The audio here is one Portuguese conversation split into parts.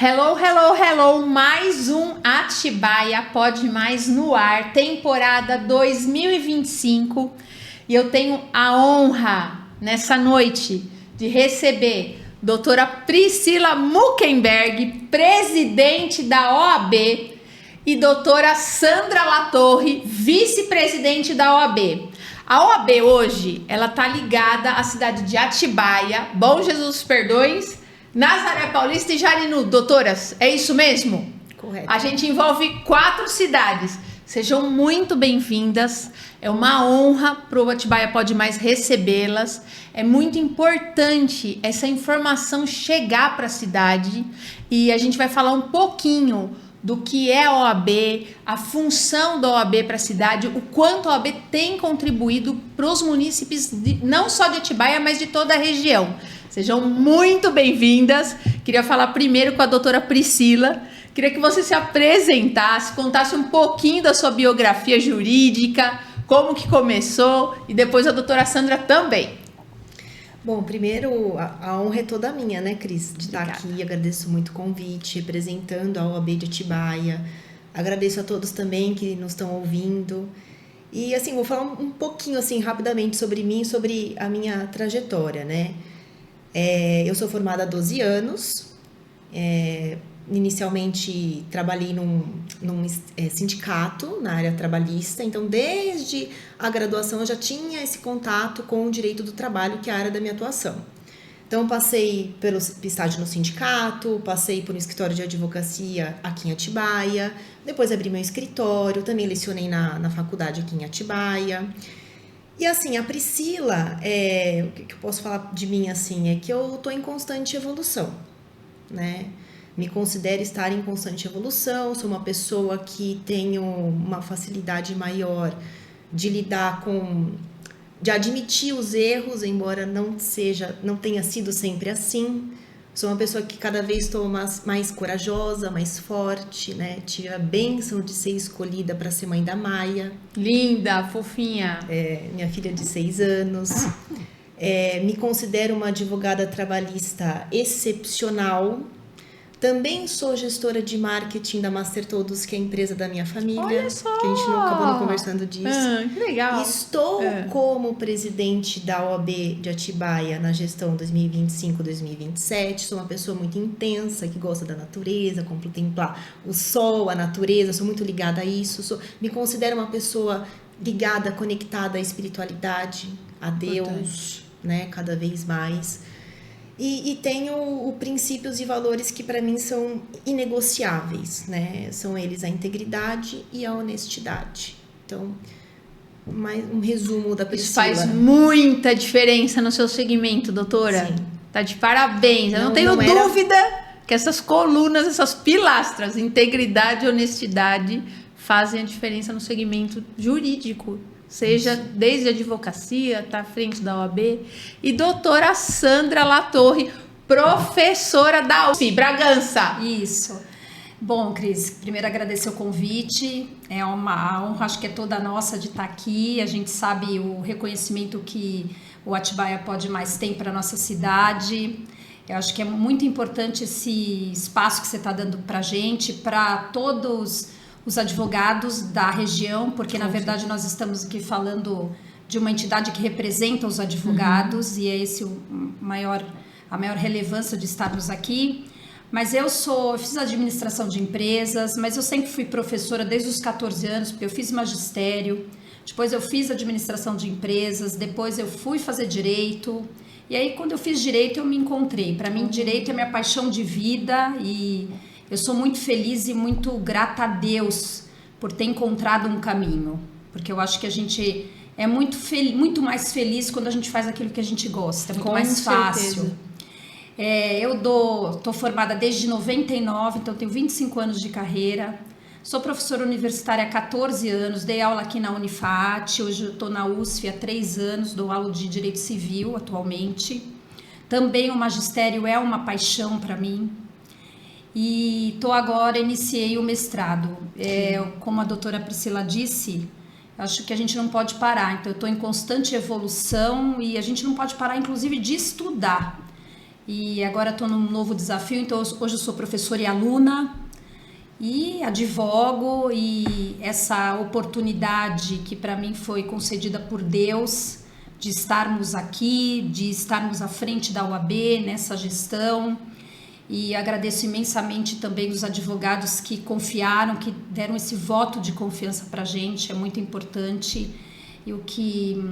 Hello, hello, hello, mais um Atibaia Pode Mais no ar, temporada 2025, e eu tenho a honra nessa noite de receber doutora Priscila Muckenberg, presidente da OAB, e doutora Sandra Latorre, vice-presidente da OAB. A OAB hoje, ela tá ligada à cidade de Atibaia, Bom Jesus dos Perdões, Nazaré Paulista e Jarinu. Doutoras, é isso mesmo? Correto. A gente envolve 4 cidades. Sejam muito bem-vindas. É uma honra para o Atibaia Pode Mais recebê-las. É muito importante essa informação chegar para a cidade. E a gente vai falar um pouquinho do que é a OAB, a função da OAB para a cidade, o quanto a OAB tem contribuído para os munícipes, não só de Atibaia, mas de toda a região. Sejam muito bem-vindas. Queria falar primeiro com a doutora Priscila. Queria que você se apresentasse, contasse um pouquinho da sua biografia jurídica, como que começou, e depois a doutora Sandra também. Bom, primeiro, a honra é toda minha, né, Cris, de estar aqui. Agradeço muito o convite, representando a OAB de Atibaia. Agradeço a todos também que nos estão ouvindo. E, assim, vou falar um pouquinho, assim, rapidamente sobre mim, sobre a minha trajetória, né? Eu sou formada há 12 anos. Inicialmente, trabalhei num sindicato na área trabalhista. Então, desde a graduação, eu já tinha esse contato com o direito do trabalho, que é a área da minha atuação. Então, passei pelo estágio no sindicato, passei por um escritório de advocacia aqui em Atibaia, depois abri meu escritório, também lecionei na faculdade aqui em Atibaia. E assim, a Priscila, o que eu posso falar de mim assim, é que eu estou em constante evolução, né? Me considero estar em constante evolução, sou uma pessoa que tenho uma facilidade maior de lidar de admitir os erros, embora não tenha sido sempre assim. Sou uma pessoa que cada vez estou mais corajosa, mais forte, né? Tive a bênção de ser escolhida para ser mãe da Maia. Linda, fofinha. Minha filha de 6 anos. Me considero uma advogada trabalhista excepcional. Também sou gestora de marketing da Master Todos, que é a empresa da minha família. Olha só! Que a gente não acabou não conversando disso. Que legal! Estou como presidente da OAB de Atibaia na gestão 2025-2027. Sou uma pessoa muito intensa, que gosta da natureza, contemplar o sol, a natureza. Sou muito ligada a isso. Me considero uma pessoa ligada, conectada à espiritualidade, a Deus, né? Cada vez mais. E tenho princípios e valores que para mim são inegociáveis, né? São eles a integridade e a honestidade. Então, mais um resumo da Priscila. Isso faz muita diferença no seu segmento, doutora. Sim. Tá de parabéns. Eu não tenho dúvida que essas colunas, essas pilastras, integridade e honestidade, fazem a diferença no segmento jurídico. Seja desde a advocacia, tá à frente da OAB. E doutora Sandra Latorre, professora da USP, Bragança. Isso. Bom, Cris, primeiro agradecer o convite. É uma honra, acho que é toda nossa de estar aqui. A gente sabe o reconhecimento que o Atibaia Pode Mais tem para a nossa cidade. Eu acho que é muito importante esse espaço que você está dando para a gente, para todos os advogados da região, porque na verdade nós estamos aqui falando de uma entidade que representa os advogados, e é esse a maior relevância de estarmos aqui. Mas eu fiz administração de empresas, mas eu sempre fui professora desde os 14 anos, porque eu fiz magistério, depois eu fiz administração de empresas, depois eu fui fazer direito, e aí quando eu fiz direito eu me encontrei. Para mim, direito é minha paixão de vida, e eu sou muito feliz e muito grata a Deus por ter encontrado um caminho, porque eu acho que a gente é muito mais feliz quando a gente faz aquilo que a gente gosta, é muito mais fácil. Eu tô formada desde 99, então tenho 25 anos de carreira, sou professora universitária há 14 anos, dei aula aqui na Unifat, hoje eu estou na USF há 3 anos, dou aula de Direito Civil atualmente. Também o magistério é uma paixão para mim. E iniciei o mestrado. Como a doutora Priscila disse, acho que a gente não pode parar. Então, eu estou em constante evolução e a gente não pode parar, inclusive, de estudar. E agora estou num novo desafio, então hoje eu sou professora e aluna e advogo, e essa oportunidade que para mim foi concedida por Deus de estarmos aqui, de estarmos à frente da OAB nessa gestão. E agradeço imensamente também os advogados que confiaram, que deram esse voto de confiança para a gente, é muito importante. E o que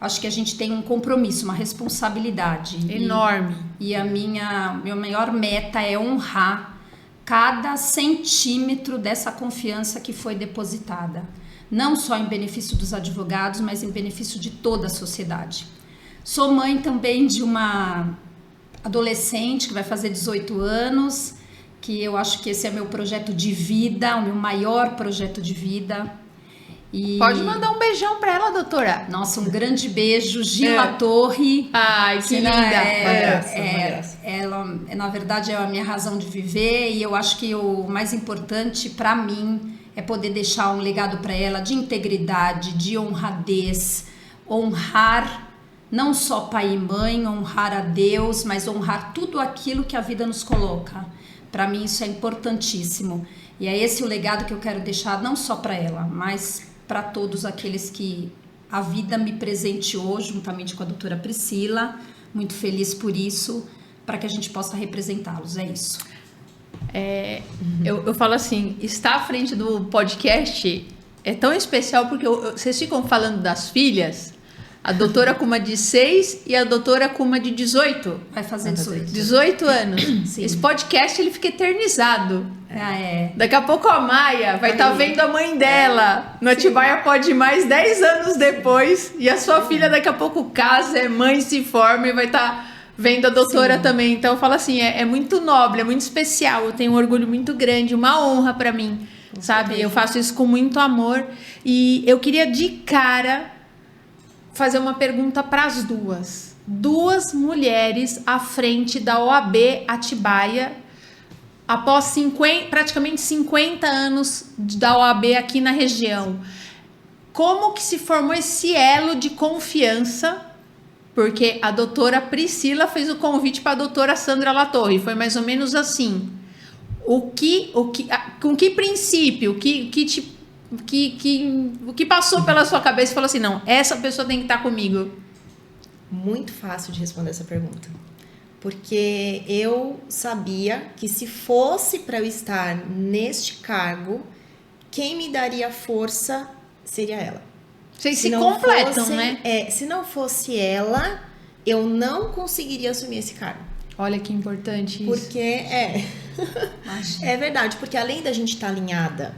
acho que a gente tem um compromisso, uma responsabilidade enorme. E a minha maior meta é honrar cada centímetro dessa confiança que foi depositada, não só em benefício dos advogados, mas em benefício de toda a sociedade. Sou mãe também de uma adolescente que vai fazer 18 anos, que eu acho que esse é meu projeto de vida, o meu maior projeto de vida. E... Pode mandar um beijão para ela, doutora. Nossa, um grande beijo, Gila Torre. Ai, que linda. Ela, na verdade, é a minha razão de viver, e eu acho que o mais importante para mim é poder deixar um legado para ela de integridade, de honradez, honrar não só pai e mãe, honrar a Deus, mas honrar tudo aquilo que a vida nos coloca. Para mim isso é importantíssimo. E é esse o legado que eu quero deixar, não só para ela, mas para todos aqueles que a vida me presenteou, juntamente com a doutora Priscila. Muito feliz por isso, para que a gente possa representá-los. É isso. Eu falo assim, estar à frente do podcast é tão especial porque vocês ficam falando das filhas, a doutora com uma de 6 e a doutora com uma de 18. Vai fazer 18. 18 anos. Sim. Esse podcast ele fica eternizado. É. Daqui a pouco a Maia vai estar vendo a mãe dela no Atibaia Pode Mais 10 anos depois, e a sua filha daqui a pouco casa, é mãe, se forma e vai estar vendo a doutora também. Então eu falo assim, é muito nobre, é muito especial, eu tenho um orgulho muito grande, uma honra para mim, sabe? Eu faço isso com muito amor, e eu queria de cara fazer uma pergunta para as duas mulheres à frente da OAB Atibaia, após praticamente 50 anos da OAB aqui na região. Como que se formou esse elo de confiança? Porque a doutora Priscila fez o convite para a doutora Sandra Latorre. Foi mais ou menos assim. Com que princípio? O que passou pela sua cabeça e falou assim, não, essa pessoa tem que estar comigo? Muito fácil de responder essa pergunta. Porque eu sabia que se fosse para eu estar neste cargo, quem me daria força seria ela. Vocês se completam, fosse, né? Se não fosse ela, eu não conseguiria assumir esse cargo. Olha que importante isso. Porque é verdade, porque além da gente estar alinhada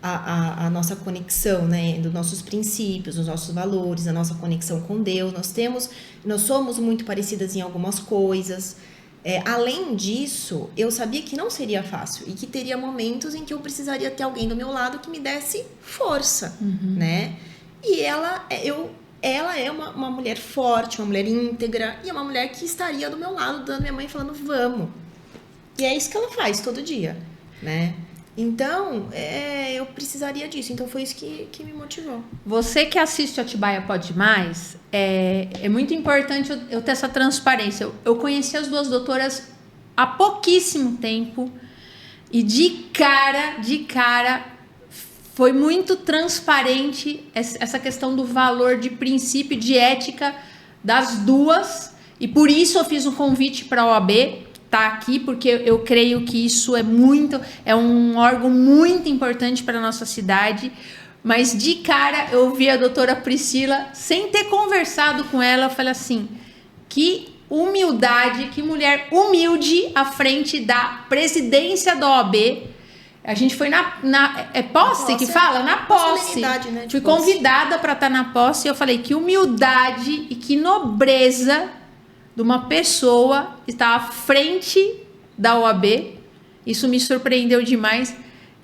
a nossa conexão, né, dos nossos princípios, dos nossos valores, a nossa conexão com Deus, nós somos muito parecidas em algumas coisas. Além disso, eu sabia que não seria fácil e que teria momentos em que eu precisaria ter alguém do meu lado que me desse força, né? E ela é uma mulher forte, uma mulher íntegra, e é uma mulher que estaria do meu lado, dando minha mãe, falando, vamos. E é isso que ela faz todo dia, né? Então, eu precisaria disso. Então, foi isso que me motivou. Você que assiste o Atibaia Pode Mais, é muito importante eu ter essa transparência. Eu conheci as duas doutoras há pouquíssimo tempo e de cara, foi muito transparente essa questão do valor de princípio, de ética das duas. E por isso eu fiz um convite para a OAB tá aqui, porque eu creio que isso é um órgão muito importante para a nossa cidade. Mas de cara eu vi a doutora Priscila, sem ter conversado com ela, eu falei assim, que humildade, que mulher humilde à frente da presidência da OAB. A gente foi na posse que fala? Na posse. Né, fui convidada para estar na posse e eu falei, que humildade e que nobreza de uma pessoa que está à frente da OAB. Isso me surpreendeu demais.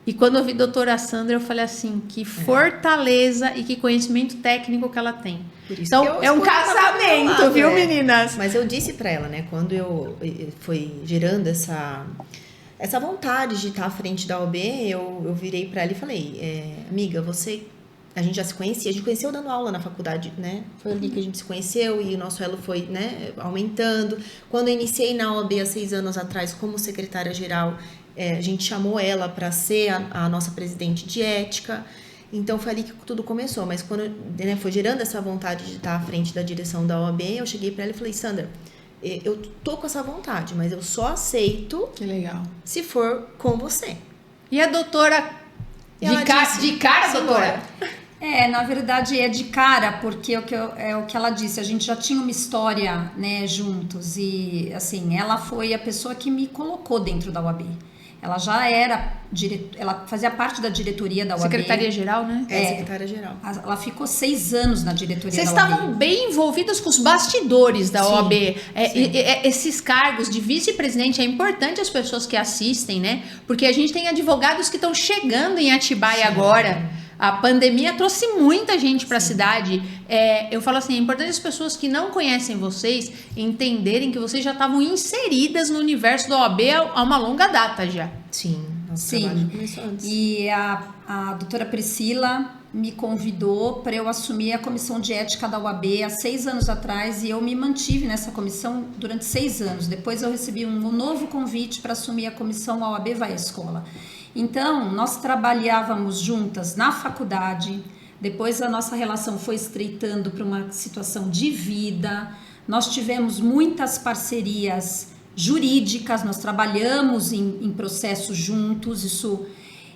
E quando eu vi a doutora Sandra, eu falei assim, que fortaleza e que conhecimento técnico que ela tem. Então, é um casamento, viu, meninas? Mas eu disse para ela, né, quando eu fui gerando essa vontade de estar à frente da OAB, eu virei para ela e falei, amiga, você A gente já se conhecia, a gente conheceu dando aula na faculdade, né? Foi ali que a gente se conheceu e o nosso elo foi, né, aumentando. Quando eu iniciei na OAB há 6 anos atrás como secretária-geral, a gente chamou ela para ser a nossa presidente de ética. Então foi ali que tudo começou. Mas quando, né, foi gerando essa vontade de estar à frente da direção da OAB, eu cheguei para ela e falei, Sandra, eu tô com essa vontade, mas eu só aceito Que legal. se for com você. E a doutora... De cara, doutora? Na verdade é de cara, porque é o que ela disse, a gente já tinha uma história, né, juntos, e assim, ela foi a pessoa que me colocou dentro da UAB. Ela já era, ela fazia parte da diretoria da UAB. Secretaria-geral, né? Secretária-geral. Ela ficou 6 anos na diretoria Vocês da UAB. estavam bem envolvidas com os bastidores da Sim, OAB. sim. Esses cargos de vice-presidente, é importante as pessoas que assistem, né? Porque a gente tem advogados que estão chegando em Atibaia agora. A pandemia trouxe muita gente para a cidade. Eu falo assim, é importante as pessoas que não conhecem vocês entenderem que vocês já estavam inseridas no universo da OAB há uma longa data já. Sim, nosso trabalho começou antes. E a doutora Priscila me convidou para eu assumir a comissão de ética da UAB há 6 anos atrás, e eu me mantive nessa comissão durante 6 anos. Depois eu recebi um novo convite para assumir a comissão OAB Vai à Escola. Então, nós trabalhávamos juntas na faculdade, depois a nossa relação foi estreitando para uma situação de vida, nós tivemos muitas parcerias jurídicas, nós trabalhamos em processos juntos,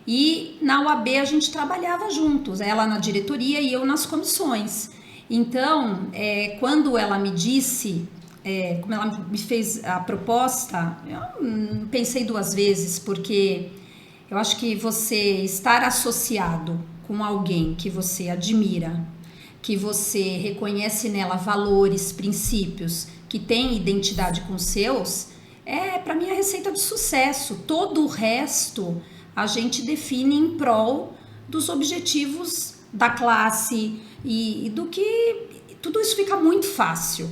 e na UAB a gente trabalhava juntos, ela na diretoria e eu nas comissões. Então, quando ela me disse, como ela me fez a proposta, eu pensei 2 vezes, porque eu acho que você estar associado com alguém que você admira, que você reconhece nela valores, princípios, que tem identidade com os seus, para mim a receita de sucesso. Todo o resto a gente define em prol dos objetivos da classe e do que tudo isso fica muito fácil.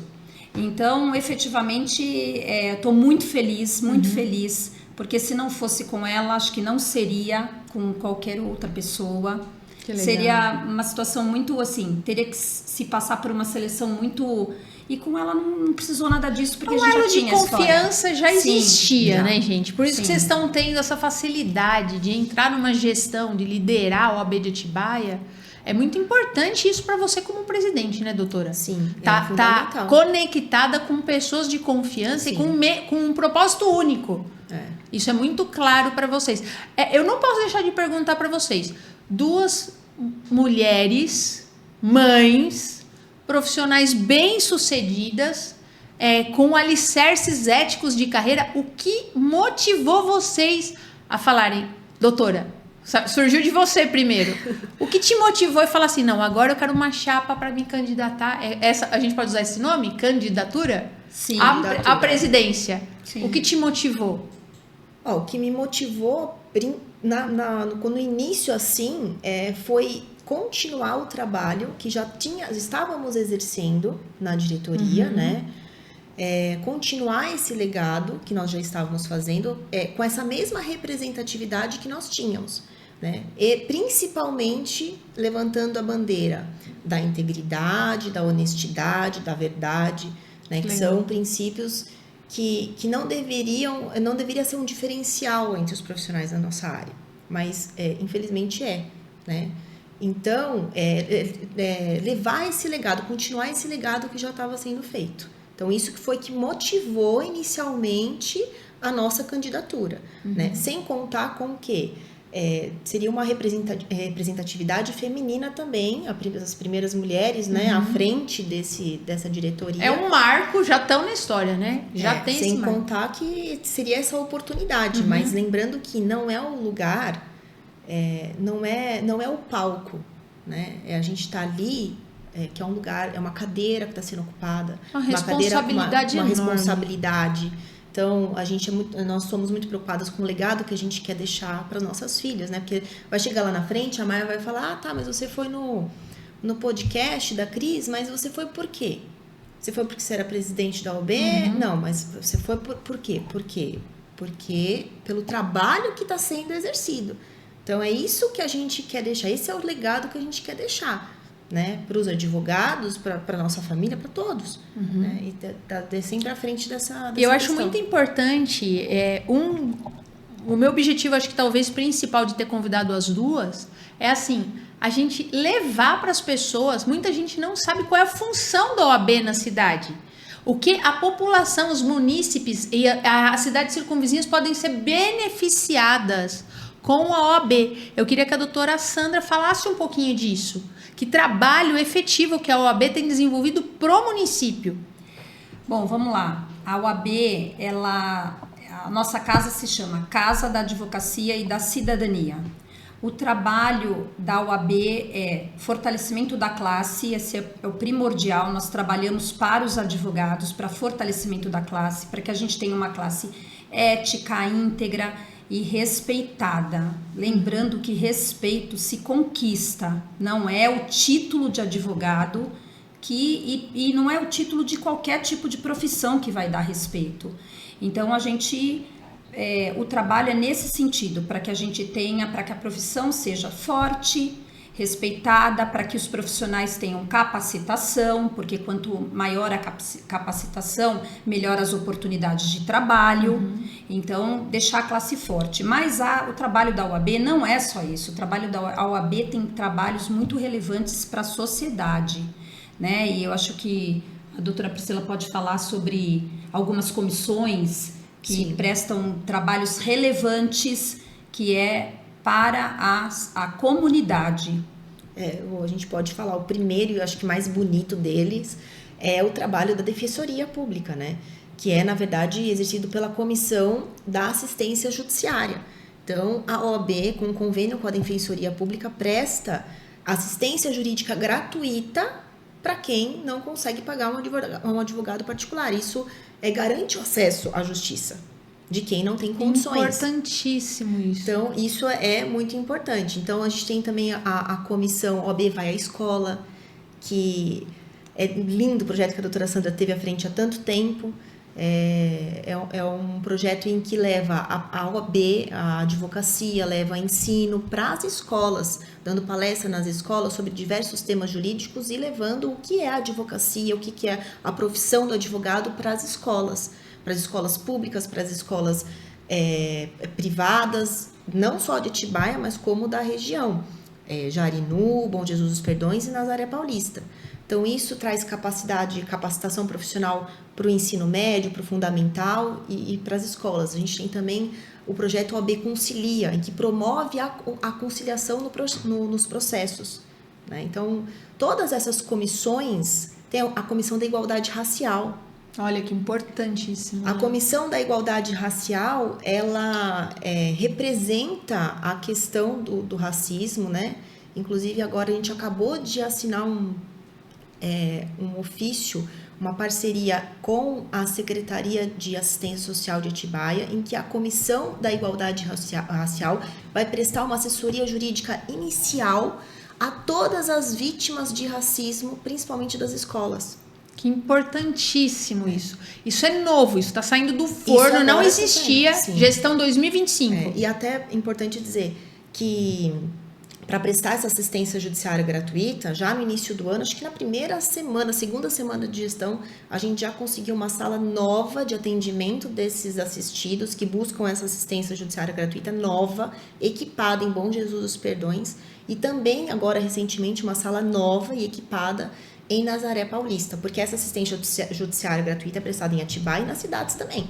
Então, efetivamente, estou muito feliz, feliz, porque se não fosse com ela, acho que não seria com qualquer outra pessoa. Que legal. Seria uma situação muito assim, teria que se passar por uma seleção muito... E com ela não precisou nada disso, porque a gente já tinha a história. O elo de confiança já existia, Sim, né, gente? Por isso que vocês estão tendo essa facilidade de entrar numa gestão, de liderar a OAB de Atibaia. É muito importante isso para você como presidente, né, doutora? Sim, Tá conectada com pessoas de confiança e com um propósito único. Isso é muito claro para vocês. Eu não posso deixar de perguntar para vocês. 2 mulheres, mães, profissionais bem-sucedidas, com alicerces éticos de carreira. O que motivou vocês a falarem, doutora, surgiu de você primeiro. O que te motivou a falar assim, não, agora eu quero uma chapa para me candidatar? A gente pode usar esse nome? Candidatura? Sim. A presidência. Sim. O que te motivou? O que me motivou no início assim foi continuar o trabalho que já estávamos exercendo na diretoria, né? Continuar esse legado que nós já estávamos fazendo com essa mesma representatividade que nós tínhamos, né? E principalmente levantando a bandeira da integridade, da honestidade, da verdade, né? Que são princípios que não deveria ser um diferencial entre os profissionais da nossa área, mas infelizmente né? Então, levar esse legado, continuar esse legado que já estava sendo feito. Então, isso que foi que motivou inicialmente a nossa candidatura, né? Sem contar com que seria uma representatividade feminina também, as primeiras mulheres, né, à frente dessa diretoria. É um marco, já estão na história, né? Já tem esse marco. Sem contar que seria essa oportunidade, mas lembrando que não é o lugar, não é o palco, né? A gente está ali, que é um lugar, é uma cadeira que está sendo ocupada, uma responsabilidade uma enorme. responsabilidade. Então, nós somos muito preocupadas com o legado que a gente quer deixar para nossas filhas, né? Porque vai chegar lá na frente, a Maia vai falar, tá, mas você foi no podcast da Cris, mas você foi por quê? Você foi porque você era presidente da OAB? Não, mas você foi por quê? Por quê? Porque pelo trabalho que está sendo exercido, Então é isso que a gente quer deixar, esse é o legado que a gente quer deixar, né, para os advogados, para nossa família, para todos, né, e tá sempre à frente dessa eu acho questão. muito importante, o meu objetivo, acho que talvez principal de ter convidado as duas, é assim, a gente levar para as pessoas, muita gente não sabe qual é a função da OAB na cidade. O que a população, os munícipes e as cidades circunvizinhas podem ser beneficiadas com a OAB. Eu queria que a doutora Sandra falasse um pouquinho disso. Que trabalho efetivo que a OAB tem desenvolvido pro município. Bom, vamos lá. A OAB, a nossa casa se chama Casa da Advocacia e da Cidadania. O trabalho da OAB é fortalecimento da classe, esse é o primordial. Nós trabalhamos para os advogados, para fortalecimento da classe, para que a gente tenha uma classe ética, íntegra e respeitada. Lembrando que respeito se conquista, não é o título de advogado e não é o título de qualquer tipo de profissão que vai dar respeito. Então o trabalho é nesse sentido, para que a gente tenha, para que a profissão seja forte, respeitada, para que os profissionais tenham capacitação, porque quanto maior a capacitação, melhor as oportunidades de trabalho. Então, deixar a classe forte. Mas o trabalho da OAB não é só isso. O trabalho da OAB tem trabalhos muito relevantes para a sociedade, né? E eu acho que a doutora Priscila pode falar sobre algumas comissões que prestam trabalhos relevantes, que é para a comunidade. A gente pode falar, o primeiro e eu acho que mais bonito deles é o trabalho da Defensoria Pública, né? Que é, na verdade, exercido pela Comissão da Assistência Judiciária. Então, a OAB, com um convênio com a Defensoria Pública, presta assistência jurídica gratuita para quem não consegue pagar um advogado particular. Isso garante o acesso à justiça de quem não tem condições. Importantíssimo isso. Então, isso é muito importante. Então, a gente tem também a comissão OAB Vai à Escola, que é lindo o projeto que a doutora Sandra teve à frente há tanto tempo. É um projeto em que leva a OAB, a advocacia, leva ensino para as escolas, dando palestra nas escolas sobre diversos temas jurídicos e levando o que é a advocacia, o que é a profissão do advogado para as escolas públicas, para as escolas privadas, não só de Atibaia, mas como da região, Jarinu, Bom Jesus dos Perdões e Nazaré Paulista. Então, isso traz capacitação profissional para o ensino médio, para o fundamental e para as escolas. A gente tem também o projeto OAB Concilia, em que promove a conciliação nos processos, né? Então, todas essas comissões, tem a Comissão da Igualdade Racial. Olha que importantíssimo. A Comissão da Igualdade Racial, ela representa a questão do racismo, né? Inclusive, agora a gente acabou de assinar um ofício, uma parceria com a Secretaria de Assistência Social de Atibaia, em que a Comissão da Igualdade Racial vai prestar uma assessoria jurídica inicial a todas as vítimas de racismo, principalmente das escolas. Que importantíssimo isso. Isso é novo, isso está saindo do forno, não existia, gestão 2025. E até é importante dizer que para prestar essa assistência judiciária gratuita, já no início do ano, acho que na segunda semana de gestão, a gente já conseguiu uma sala nova de atendimento desses assistidos que buscam essa assistência judiciária gratuita nova, equipada em Bom Jesus dos Perdões, e também agora recentemente uma sala nova e equipada em Nazaré Paulista, porque essa assistência judiciária gratuita é prestada em Atibaia e nas cidades também.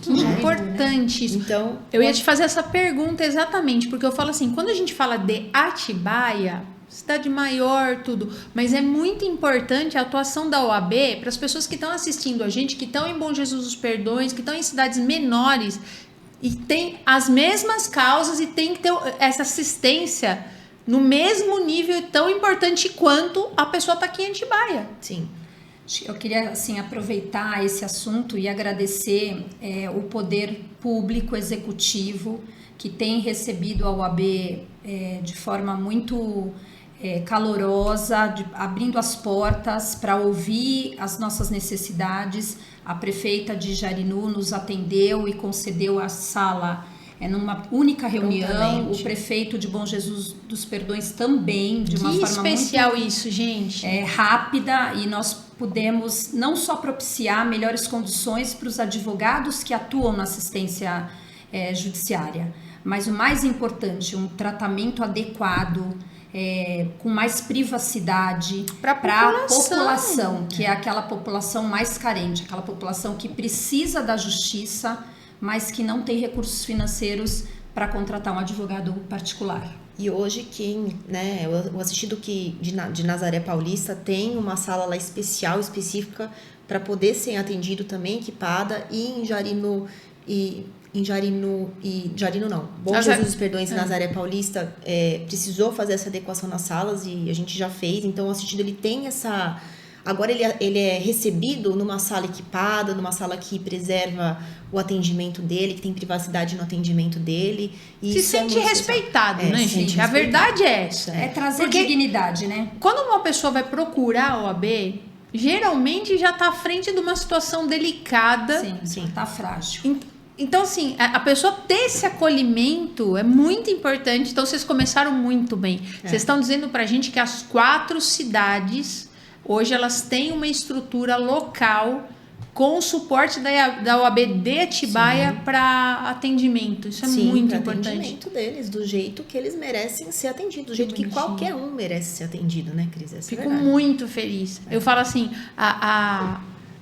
Que importante isso. Então, eu ia te fazer essa pergunta exatamente, porque eu falo assim, quando a gente fala de Atibaia, cidade maior, tudo, mas é muito importante a atuação da OAB para as pessoas que estão assistindo a gente, que estão em Bom Jesus dos Perdões, que estão em cidades menores e tem as mesmas causas e tem que ter essa assistência no mesmo nível tão importante quanto a pessoa está aqui em Atibaia. Sim. Eu queria assim, aproveitar esse assunto e agradecer o poder público executivo que tem recebido a OAB de forma muito calorosa, abrindo as portas para ouvir as nossas necessidades. A prefeita de Jarinu nos atendeu e concedeu a sala numa única reunião. Prontamente. O prefeito de Bom Jesus dos Perdões também, de uma Que forma especial muito isso, gente. rápida, e nós pudemos não só propiciar melhores condições para os advogados que atuam na assistência judiciária, mas o mais importante, um tratamento adequado, com mais privacidade Para a população, que é aquela população mais carente, aquela população que precisa da justiça, mas que não tem recursos financeiros para contratar um advogado particular. E hoje o assistido de Nazaré Paulista tem uma sala lá específica para poder ser atendido também, equipada, e em Jarino não. Bom Jesus dos Perdões e Nazaré Paulista precisou fazer essa adequação nas salas e a gente já fez. Então o assistido ele tem essa... Agora ele é recebido numa sala equipada, numa sala que preserva o atendimento dele, que tem privacidade no atendimento dele. E se sente respeitado, né, gente? Sente A respeitado. verdade é essa. É trazer Porque dignidade, né? quando uma pessoa vai procurar a OAB, geralmente já está à frente de uma situação delicada. Sim, tá frágil. Então, assim, a pessoa ter esse acolhimento é muito importante. Então, vocês começaram muito bem. Vocês estão dizendo pra gente que as 4 cidades, hoje, elas têm uma estrutura local com o suporte da OAB de Atibaia para atendimento. Isso é muito importante. Atendimento deles, do jeito que eles merecem ser atendidos, do jeito que qualquer um merece ser atendido, né, Cris? Essa Fico é verdade. muito feliz. Eu falo assim,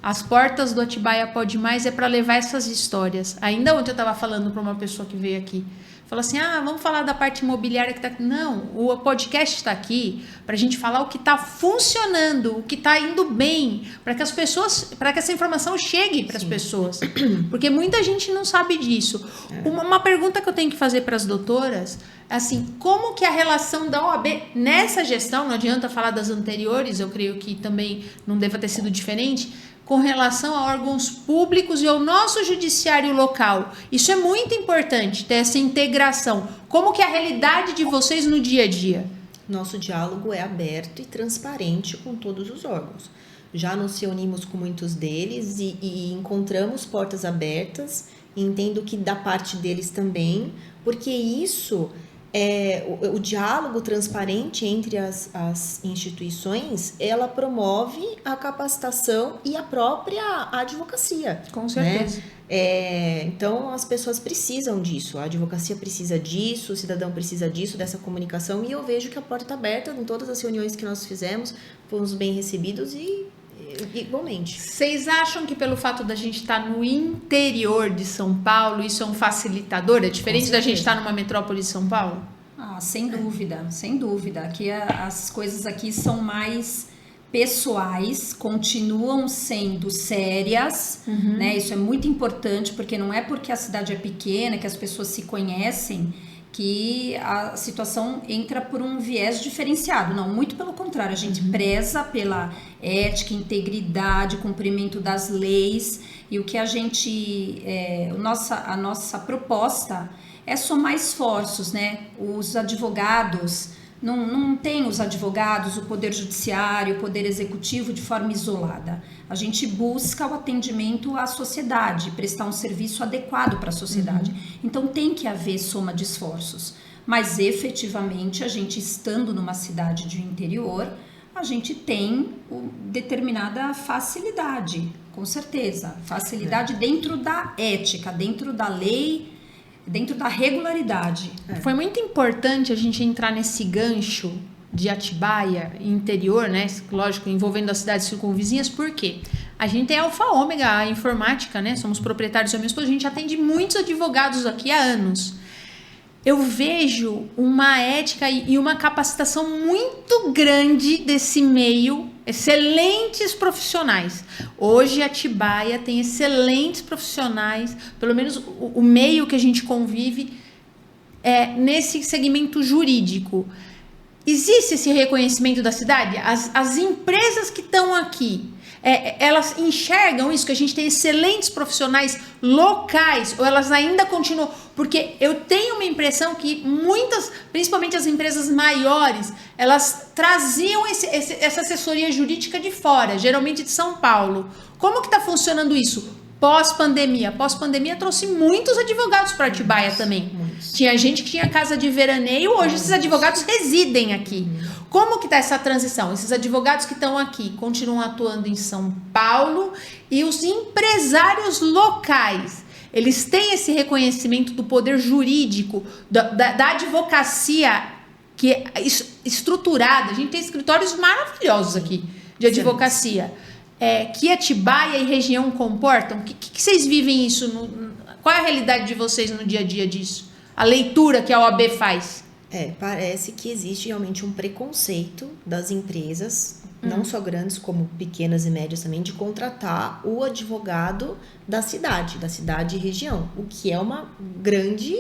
as portas do Atibaia Pode Mais é para levar essas histórias. Ainda ontem eu estava falando para uma pessoa que veio aqui. Falou assim, vamos falar da parte imobiliária que está aqui. Não, o podcast está aqui para a gente falar o que está funcionando, o que está indo bem, para que as pessoas, para que essa informação chegue para as pessoas. Porque muita gente não sabe disso. Uma pergunta que eu tenho que fazer para as doutoras, assim, como que a relação da OAB nessa gestão, não adianta falar das anteriores, eu creio que também não deva ter sido diferente, com relação a órgãos públicos e ao nosso judiciário local. Isso é muito importante, ter essa integração. Como que é a realidade de vocês no dia a dia? Nosso diálogo é aberto e transparente com todos os órgãos. Já nos reunimos com muitos deles e encontramos portas abertas, e entendo que da parte deles também, porque isso... o diálogo transparente entre as instituições, ela promove a capacitação e a própria advocacia. Com certeza. Né? Então, as pessoas precisam disso, a advocacia precisa disso, o cidadão precisa disso, dessa comunicação, e eu vejo que a porta está aberta em todas as reuniões que nós fizemos, fomos bem recebidos e igualmente. Vocês acham que pelo fato da gente estar no interior de São Paulo, isso é um facilitador? É diferente da gente estar numa metrópole de São Paulo? Sem dúvida, sem dúvida. Aqui as coisas aqui são mais pessoais, continuam sendo sérias, né? Isso é muito importante, porque não é porque a cidade é pequena, que as pessoas se conhecem, que a situação entra por um viés diferenciado. Não, muito pelo contrário, a gente preza pela ética, integridade, cumprimento das leis, e o que a gente, a nossa proposta é somar esforços, né? Os advogados, não tem os advogados, o poder judiciário, o poder executivo de forma isolada. A gente busca o atendimento à sociedade, prestar um serviço adequado para a sociedade. Então tem que haver soma de esforços. Mas efetivamente, a gente estando numa cidade de interior, a gente tem determinada facilidade, com certeza. Facilidade dentro da ética, dentro da lei, dentro da regularidade. Foi muito importante a gente entrar nesse gancho de Atibaia, interior, né? Lógico, envolvendo as cidades circunvizinhas, porque a gente tem alfa ômega, a informática, né? Somos proprietários da minha esposa, a gente atende muitos advogados aqui há anos. Eu vejo uma ética e uma capacitação muito grande desse meio, excelentes profissionais. Hoje Atibaia tem excelentes profissionais, pelo menos o meio que a gente convive nesse segmento jurídico. Existe esse reconhecimento da cidade? As empresas que estão aqui, elas enxergam isso, que a gente tem excelentes profissionais locais, ou elas ainda continuam? Porque eu tenho uma impressão que muitas, principalmente as empresas maiores, elas traziam essa assessoria jurídica de fora, geralmente de São Paulo. Como que está funcionando isso? Pós-pandemia. Pós-pandemia trouxe muitos advogados para Atibaia também. Muitos. Tinha gente que tinha casa de veraneio, hoje esses advogados residem aqui. Como que está essa transição? Esses advogados que estão aqui continuam atuando em São Paulo e os empresários locais, eles têm esse reconhecimento do poder jurídico, da advocacia que é estruturada. A gente tem escritórios maravilhosos aqui de advocacia. Que Atibaia e região comportam? Que vocês vivem isso? Qual é a realidade de vocês no dia a dia disso? A leitura que a OAB faz? Parece que existe realmente um preconceito das empresas, não só grandes como pequenas e médias também, de contratar o advogado da cidade e região, o que é uma grande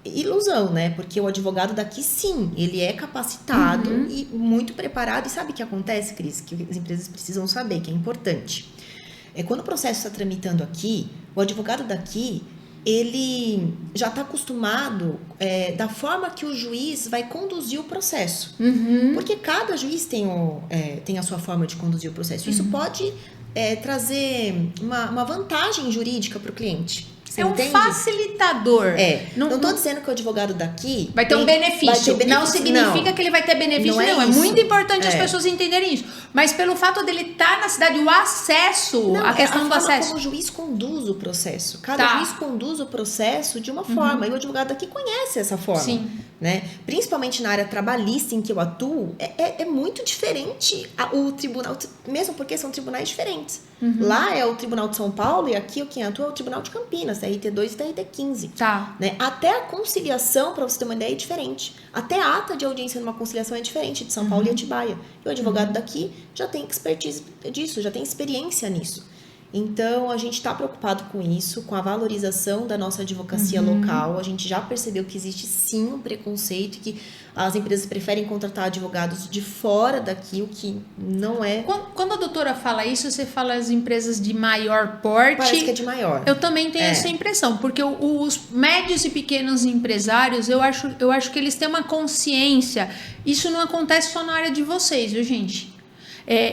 ilusão, né? Porque o advogado daqui, sim, ele é capacitado e muito preparado. E sabe o que acontece, Cris? Que as empresas precisam saber, que é importante. Quando o processo está tramitando aqui, o advogado daqui, ele já está acostumado da forma que o juiz vai conduzir o processo. Porque cada juiz tem a sua forma de conduzir o processo. Isso pode trazer uma vantagem jurídica para o cliente. Você entende? Facilitador. Não estou dizendo que o advogado daqui vai ter um benefício. Não significa que ele vai ter benefício, não. É muito importante as pessoas entenderem isso. Mas pelo fato dele estar na cidade, o acesso, a questão do acesso. Como o juiz conduz o processo. Cada juiz conduz o processo de uma forma. E o advogado daqui conhece essa forma. Sim. Né? Principalmente na área trabalhista em que eu atuo, é muito diferente o tribunal, mesmo porque são tribunais diferentes. Lá é o Tribunal de São Paulo e aqui quem atua é o Tribunal de Campinas, TRT2 e TRT15. Né? Até a conciliação, para você ter uma ideia, é diferente. Até a ata de audiência numa conciliação é diferente de São Paulo e Atibaia. E o advogado daqui já tem expertise disso, já tem experiência nisso. Então, a gente está preocupado com isso, com a valorização da nossa advocacia local. A gente já percebeu que existe sim um preconceito e que as empresas preferem contratar advogados de fora daqui, o que não é... Quando a doutora fala isso, você fala as empresas de maior porte... Parece que é de maior. Eu também tenho essa impressão, porque os médios e pequenos empresários, eu acho que eles têm uma consciência. Isso não acontece só na área de vocês, viu, gente?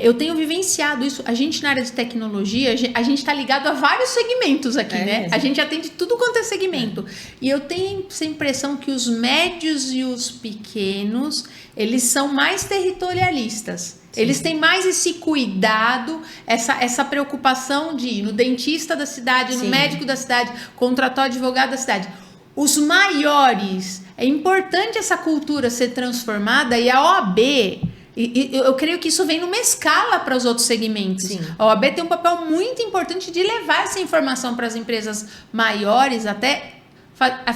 Eu tenho vivenciado isso. A gente, na área de tecnologia, a gente está ligado a vários segmentos aqui, né? Mesmo. A gente atende tudo quanto é segmento. E eu tenho essa impressão que os médios e os pequenos, eles são mais territorialistas. Sim. Eles têm mais esse cuidado, essa preocupação de ir no dentista da cidade, no médico da cidade, contratar o advogado da cidade. Os maiores, é importante essa cultura ser transformada e a OAB... E eu creio que isso vem numa escala para os outros segmentos. Sim. A OAB tem um papel muito importante de levar essa informação para as empresas maiores, até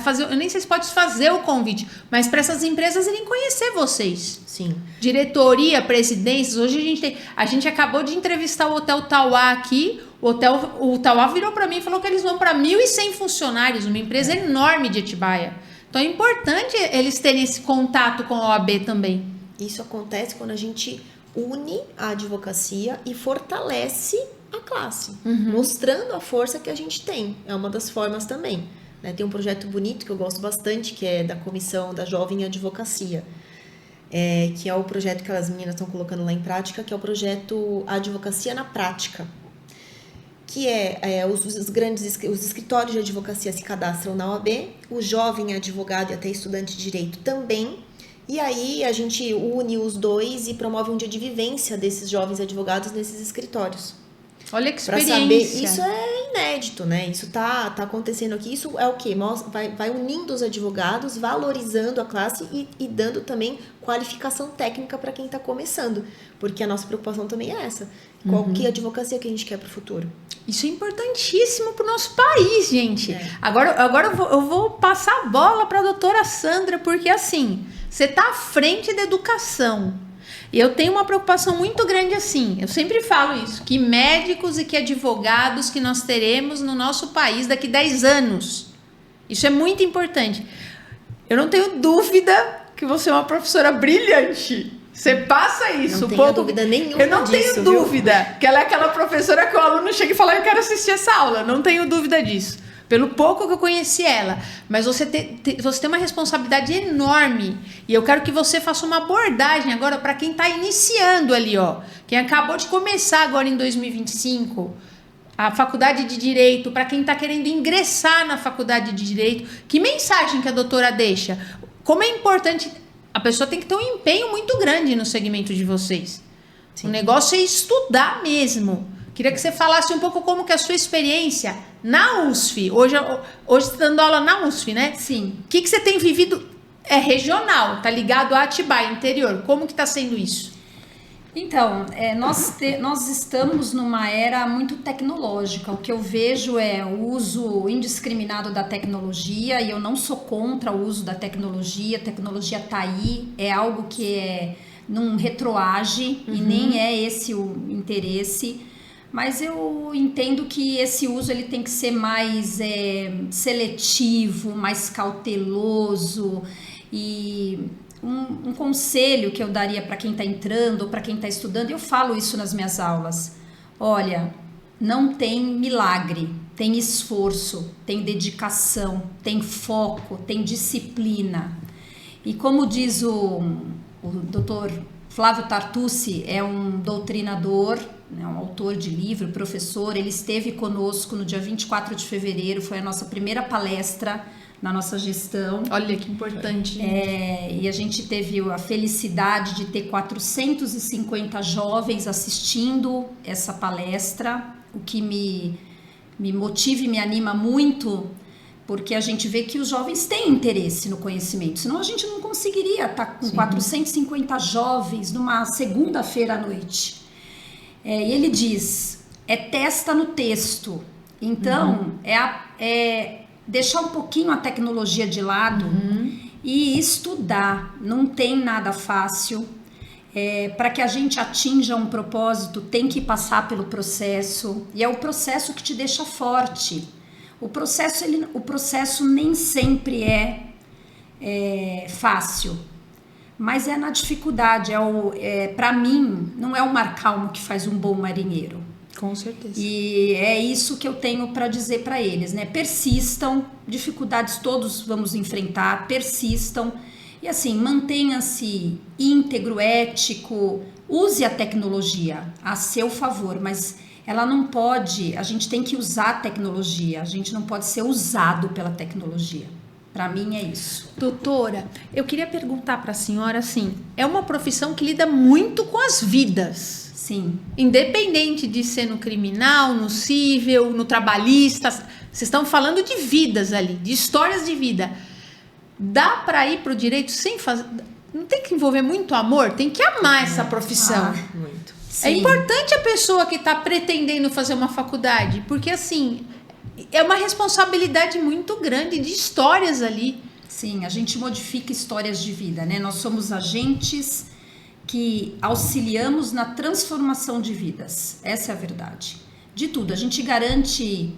fazer. Eu nem sei se pode fazer o convite, mas para essas empresas irem conhecer vocês. Sim. Diretoria, presidências. Hoje a gente acabou de entrevistar o Hotel Tauá aqui. O Tauá virou para mim e falou que eles vão para 1.100 funcionários, uma empresa enorme de Atibaia. Então é importante eles terem esse contato com a OAB também. Isso acontece quando a gente une a advocacia e fortalece a classe, mostrando a força que a gente tem. É uma das formas também. Né? Tem um projeto bonito que eu gosto bastante, que é da Comissão da Jovem Advocacia, que é o projeto que as meninas estão colocando lá em prática, que é o projeto Advocacia na Prática, que os escritórios de advocacia se cadastram na OAB, o jovem advogado e até estudante de direito também. E aí a gente une os dois e promove um dia de vivência desses jovens advogados nesses escritórios. Olha que experiência. Pra saber, isso é inédito, né? Isso tá acontecendo aqui. Isso é o quê? Vai unindo os advogados, valorizando a classe e dando também qualificação técnica para quem está começando. Porque a nossa preocupação também é essa. Qual que é a advocacia que a gente quer para o futuro? Isso é importantíssimo para o nosso país, gente. Agora eu vou passar a bola para a doutora Sandra, porque assim... Você está à frente da educação. E eu tenho uma preocupação muito grande assim. Eu sempre falo isso. Que médicos e que advogados que nós teremos no nosso país daqui 10 anos. Isso é muito importante. Eu não tenho dúvida que você é uma professora brilhante. Você passa isso. Não tenho dúvida nenhuma. Eu não tenho dúvida que ela é aquela professora que o aluno chega e fala: eu quero assistir essa aula. Não tenho dúvida disso. Pelo pouco que eu conheci ela. Mas você tem uma responsabilidade enorme. E eu quero que você faça uma abordagem agora para quem está iniciando ali, ó. Quem acabou de começar agora em 2025. a faculdade de Direito, para quem está querendo ingressar na faculdade de Direito, que mensagem que a doutora deixa? Como é importante, a pessoa tem que ter um empenho muito grande no segmento de vocês. Sim. O negócio é estudar mesmo. Queria que você falasse um pouco como que é a sua experiência na USF. Hoje você está dando aula na USF, né? Sim. O que você tem vivido? É regional, tá ligado a Atibaia, interior. Como que está sendo isso? Então, nós estamos numa era muito tecnológica. O que eu vejo é o uso indiscriminado da tecnologia, e eu não sou contra o uso da tecnologia. A tecnologia está aí, é algo que não retroage, e nem é esse o interesse. Mas eu entendo que esse uso ele tem que ser mais seletivo, mais cauteloso. E um conselho que eu daria para quem está entrando ou para quem está estudando, eu falo isso nas minhas aulas: olha, não tem milagre, tem esforço, tem dedicação, tem foco, tem disciplina. E como diz o doutor Flávio Tartucci, é um doutrinador, é um autor de livro, professor. Ele esteve conosco no dia 24 de fevereiro, foi a nossa primeira palestra na nossa gestão. Olha que importante. E a gente teve a felicidade de ter 450 jovens assistindo essa palestra, o que me motiva e me anima muito, porque a gente vê que os jovens têm interesse no conhecimento, senão a gente não conseguiria estar com Sim. 450 jovens numa segunda-feira à noite. E ele diz, testa no texto. Então, deixar um pouquinho a tecnologia de lado e estudar. Não tem nada fácil. Para que a gente atinja um propósito, tem que passar pelo processo. E é o processo que te deixa forte. O processo nem sempre é fácil, mas é na dificuldade. Para mim, não é o mar calmo que faz um bom marinheiro. Com certeza. E é isso que eu tenho para dizer para eles, né? Persistam, dificuldades todos vamos enfrentar, persistam. E assim, mantenha-se íntegro, ético, use a tecnologia a seu favor, mas ela não pode, a gente tem que usar a tecnologia, a gente não pode ser usado pela tecnologia. Para mim é isso. Doutora, eu queria perguntar para a senhora assim, é uma profissão que lida muito com as vidas. Sim. Independente de ser no criminal, no cível, no trabalhista, vocês estão falando de vidas ali, de histórias de vida. Dá para ir para o direito sem fazer... Não tem que envolver muito amor? Tem que amar essa profissão. Muito. É importante a pessoa que está pretendendo fazer uma faculdade, porque assim, é uma responsabilidade muito grande de histórias ali. Sim, a gente modifica histórias de vida, né? Nós somos agentes que auxiliamos na transformação de vidas. Essa é a verdade. De tudo, a gente garante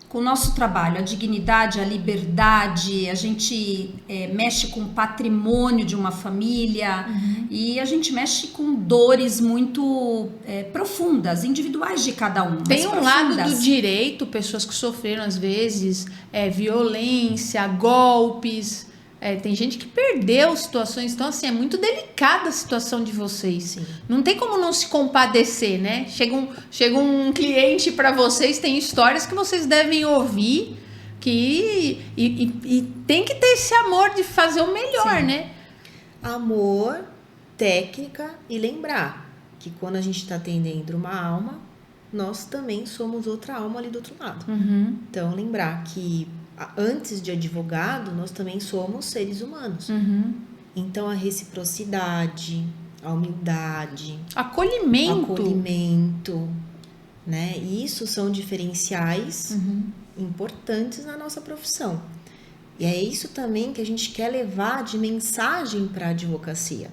com o nosso trabalho a dignidade, a liberdade, a gente mexe com o patrimônio de uma família e a gente mexe com dores muito profundas, individuais de cada um. Tem um lado do direito, pessoas que sofreram às vezes violência, golpes... tem gente que perdeu situações, então assim, é muito delicada a situação de vocês. Sim. Não tem como não se compadecer, né? Chega um cliente para vocês, tem histórias que vocês devem ouvir, e tem que ter esse amor de fazer o melhor, Sim. né? Amor, técnica e lembrar que quando a gente está atendendo uma alma, nós também somos outra alma ali do outro lado. Então, lembrar que antes de advogado, nós também somos seres humanos. Então, a reciprocidade, a humildade... Acolhimento, né? Isso são diferenciais importantes na nossa profissão. E é isso também que a gente quer levar de mensagem para a advocacia,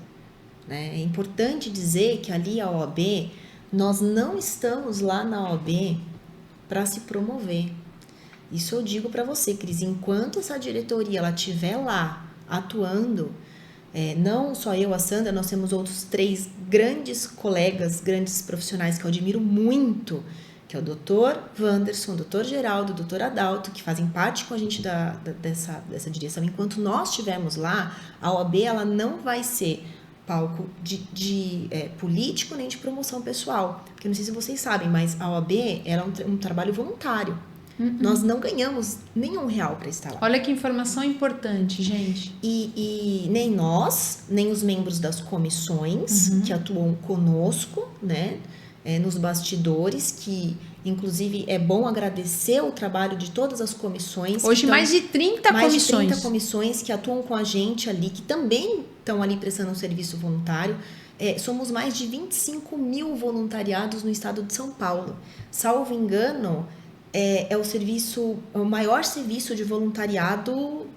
né? É importante dizer que ali a OAB, nós não estamos lá na OAB para se promover. Isso eu digo para você, Cris, enquanto essa diretoria ela estiver lá atuando, não só eu, a Sandra, nós temos outros 3 grandes colegas, grandes profissionais que eu admiro muito, que é o Dr. Wanderson, o Dr. Geraldo, o Dr. Adalto, que fazem parte com a gente dessa direção. Enquanto nós estivermos lá, a OAB ela não vai ser palco de político nem de promoção pessoal. Porque eu não sei se vocês sabem, mas a OAB era um trabalho voluntário. Nós não ganhamos nenhum real para estar lá. Olha que informação importante, gente. E nem nós, nem os membros das comissões que atuam conosco, né, nos bastidores, que inclusive é bom agradecer o trabalho de todas as comissões. Hoje mais de 30 mais comissões. de 30 comissões que atuam com a gente ali, que também estão ali prestando um serviço voluntário. Somos mais de 25 mil voluntariados no estado de São Paulo. Salvo engano, é o maior serviço de voluntariado,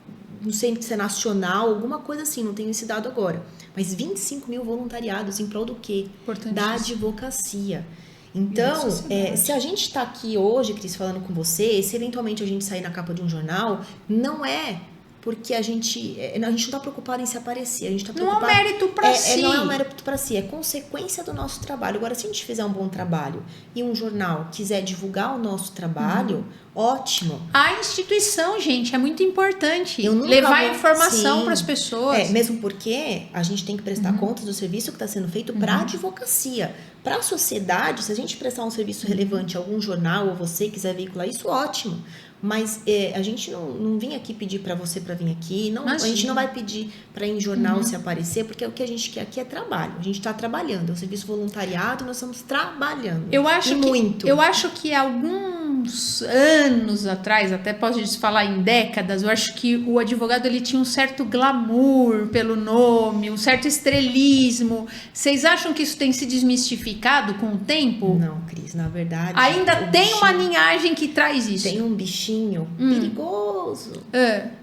não sei se é nacional, alguma coisa assim, não tenho esse dado agora. Mas 25 mil voluntariados em prol do quê? Da advocacia. Então, se a gente está aqui hoje, Cris, falando com você, se eventualmente a gente sair na capa de um jornal, não é porque a gente não está preocupado em se aparecer, a gente está preocupado... Não é um mérito para si. Não é um mérito para si, é consequência do nosso trabalho. Agora, se a gente fizer um bom trabalho e um jornal quiser divulgar o nosso trabalho, ótimo. A instituição, gente, é muito importante levar informação para as pessoas. Mesmo porque a gente tem que prestar contas do serviço que está sendo feito para a advocacia. Para a sociedade, se a gente prestar um serviço relevante a algum jornal ou você quiser veicular isso, ótimo. Mas a gente não vem aqui pedir para você para vir aqui, a gente não vai pedir para ir em jornal se aparecer, porque o que a gente quer aqui é trabalho. A gente está trabalhando, é um serviço voluntariado, nós estamos trabalhando. Eu acho que alguns anos atrás, até posso falar em décadas, eu acho que o advogado ele tinha um certo glamour pelo nome, um certo estrelismo. Vocês acham que isso tem se desmistificado com o tempo? Não, Cris, na verdade... Ainda tem uma linhagem que traz isso. Tem um bichinho perigoso,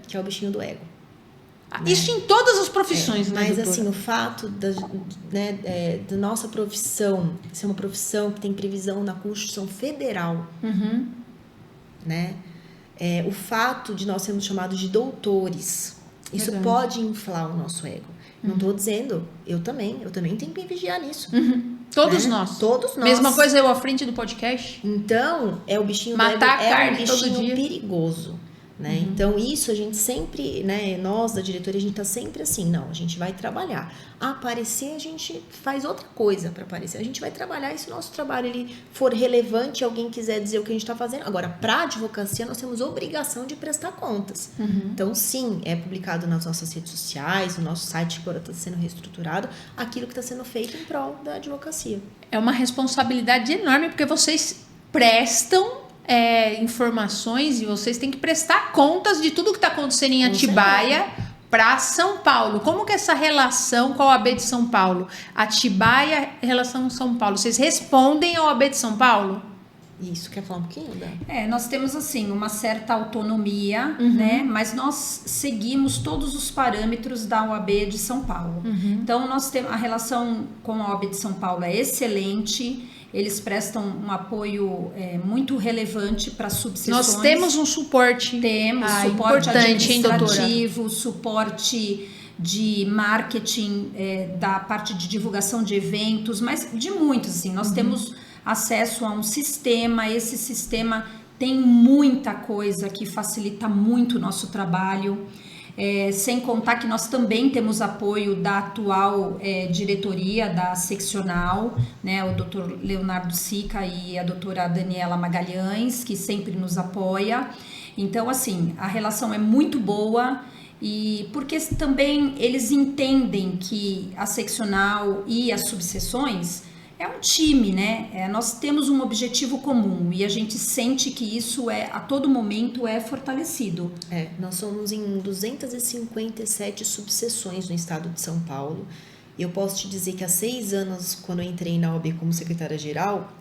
que é o bichinho do ego. Isso em todas as profissões, né, mas doutora? assim, o fato da nossa profissão ser uma profissão que tem previsão na Constituição Federal, né? O fato de nós sermos chamados de doutores, isso pode inflar o nosso ego. Não estou dizendo, eu também tenho que vigiar nisso. Todos nós. Mesma coisa eu à frente do podcast. Então, o bichinho do ego, matar a carne um todo bichinho dia. perigoso. Né? Então, isso a gente sempre, né, nós da diretoria, a gente tá sempre assim, não, a gente vai trabalhar. Aparecer, a gente faz outra coisa para aparecer. A gente vai trabalhar e se o nosso trabalho ele for relevante e alguém quiser dizer o que a gente está fazendo. Agora, para advocacia, nós temos obrigação de prestar contas. Então, sim, é publicado nas nossas redes sociais, o nosso site agora está sendo reestruturado, aquilo que está sendo feito em prol da advocacia. É uma responsabilidade enorme, porque vocês prestam informações e vocês têm que prestar contas de tudo que está acontecendo em Atibaia para São Paulo. Como que é essa relação com a OAB de São Paulo? Atibaia, relação com São Paulo. Vocês respondem à OAB de São Paulo? Isso, quer falar um pouquinho, Dan? Nós temos, assim, uma certa autonomia, né? Mas nós seguimos todos os parâmetros da OAB de São Paulo. Então, nós temos a relação com a OAB de São Paulo é excelente. Eles prestam um apoio muito relevante para subseções. Nós temos um suporte. Temos suporte administrativo, suporte de marketing, da parte de divulgação de eventos, mas de muitos, assim. Nós temos acesso a um sistema, esse sistema tem muita coisa que facilita muito o nosso trabalho. Sem contar que nós também temos apoio da atual diretoria da seccional, né, o Dr. Leonardo Sica e a doutora Daniela Magalhães, que sempre nos apoia. Então, assim, a relação é muito boa e porque também eles entendem que a seccional e as subseções é um time, né? Nós temos um objetivo comum e a gente sente que isso a todo momento é fortalecido. Nós somos em 257 subseções no estado de São Paulo. Eu posso te dizer que há 6 anos, quando eu entrei na OAB como secretária-geral,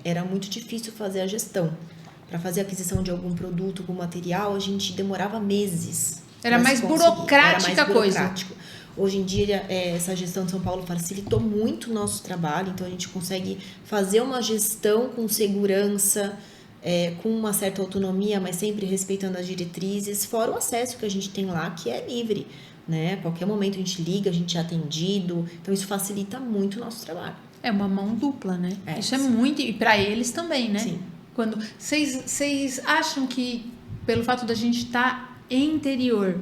era muito difícil fazer a gestão. Para fazer a aquisição de algum produto, algum material, a gente demorava meses. Era mais burocrática a coisa. Hoje em dia, essa gestão de São Paulo facilitou muito o nosso trabalho, então a gente consegue fazer uma gestão com segurança, com uma certa autonomia, mas sempre respeitando as diretrizes, fora o acesso que a gente tem lá, que é livre, né? A qualquer momento a gente liga, a gente é atendido, então isso facilita muito o nosso trabalho. É uma mão dupla, né? Isso é muito, e para eles também, né? Sim. Quando vocês acham que, pelo fato da gente estar em interior,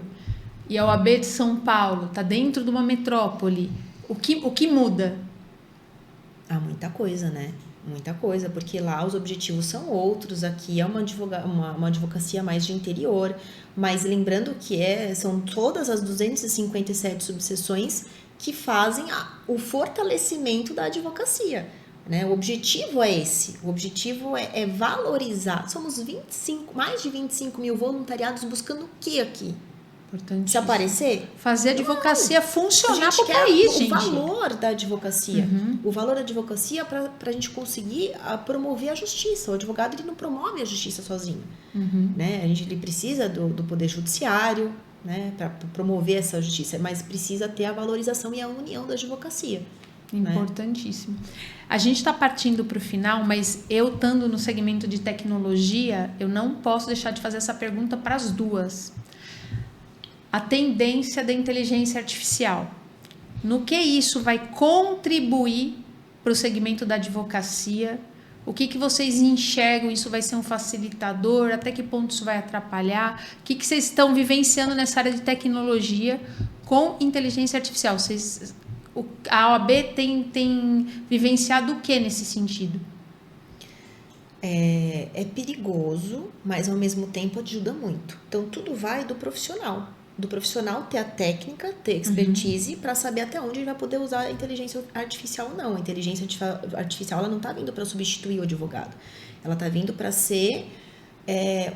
e a OAB de São Paulo está dentro de uma metrópole, O que muda? Muita coisa, né? Muita coisa, porque lá os objetivos são outros, aqui é uma advocacia mais de interior, mas lembrando que são todas as 257 subseções que fazem o fortalecimento da advocacia, né? O objetivo é esse, o objetivo é valorizar. Somos mais de 25 mil voluntariados buscando o que aqui? Se aparecer? Fazer a advocacia funcionar para o país, gente. O valor da advocacia. O valor da advocacia para a gente conseguir promover a justiça. O advogado ele não promove a justiça sozinho. Né? Ele precisa do poder judiciário, né, para promover essa justiça, mas precisa ter a valorização e a união da advocacia. Importantíssimo. Né? A gente está partindo para o final, mas eu estando no segmento de tecnologia, eu não posso deixar de fazer essa pergunta para as duas. A tendência da inteligência artificial. No que isso vai contribuir para o segmento da advocacia? O que vocês enxergam? Isso vai ser um facilitador? Até que ponto isso vai atrapalhar? O que vocês estão vivenciando nessa área de tecnologia com inteligência artificial? A OAB tem vivenciado o que nesse sentido? É perigoso, mas ao mesmo tempo ajuda muito. Então, tudo vai do profissional. Do profissional ter a técnica, ter expertise para saber até onde ele vai poder usar a inteligência artificial ou não. A inteligência artificial ela não está vindo para substituir o advogado. Ela está vindo para ser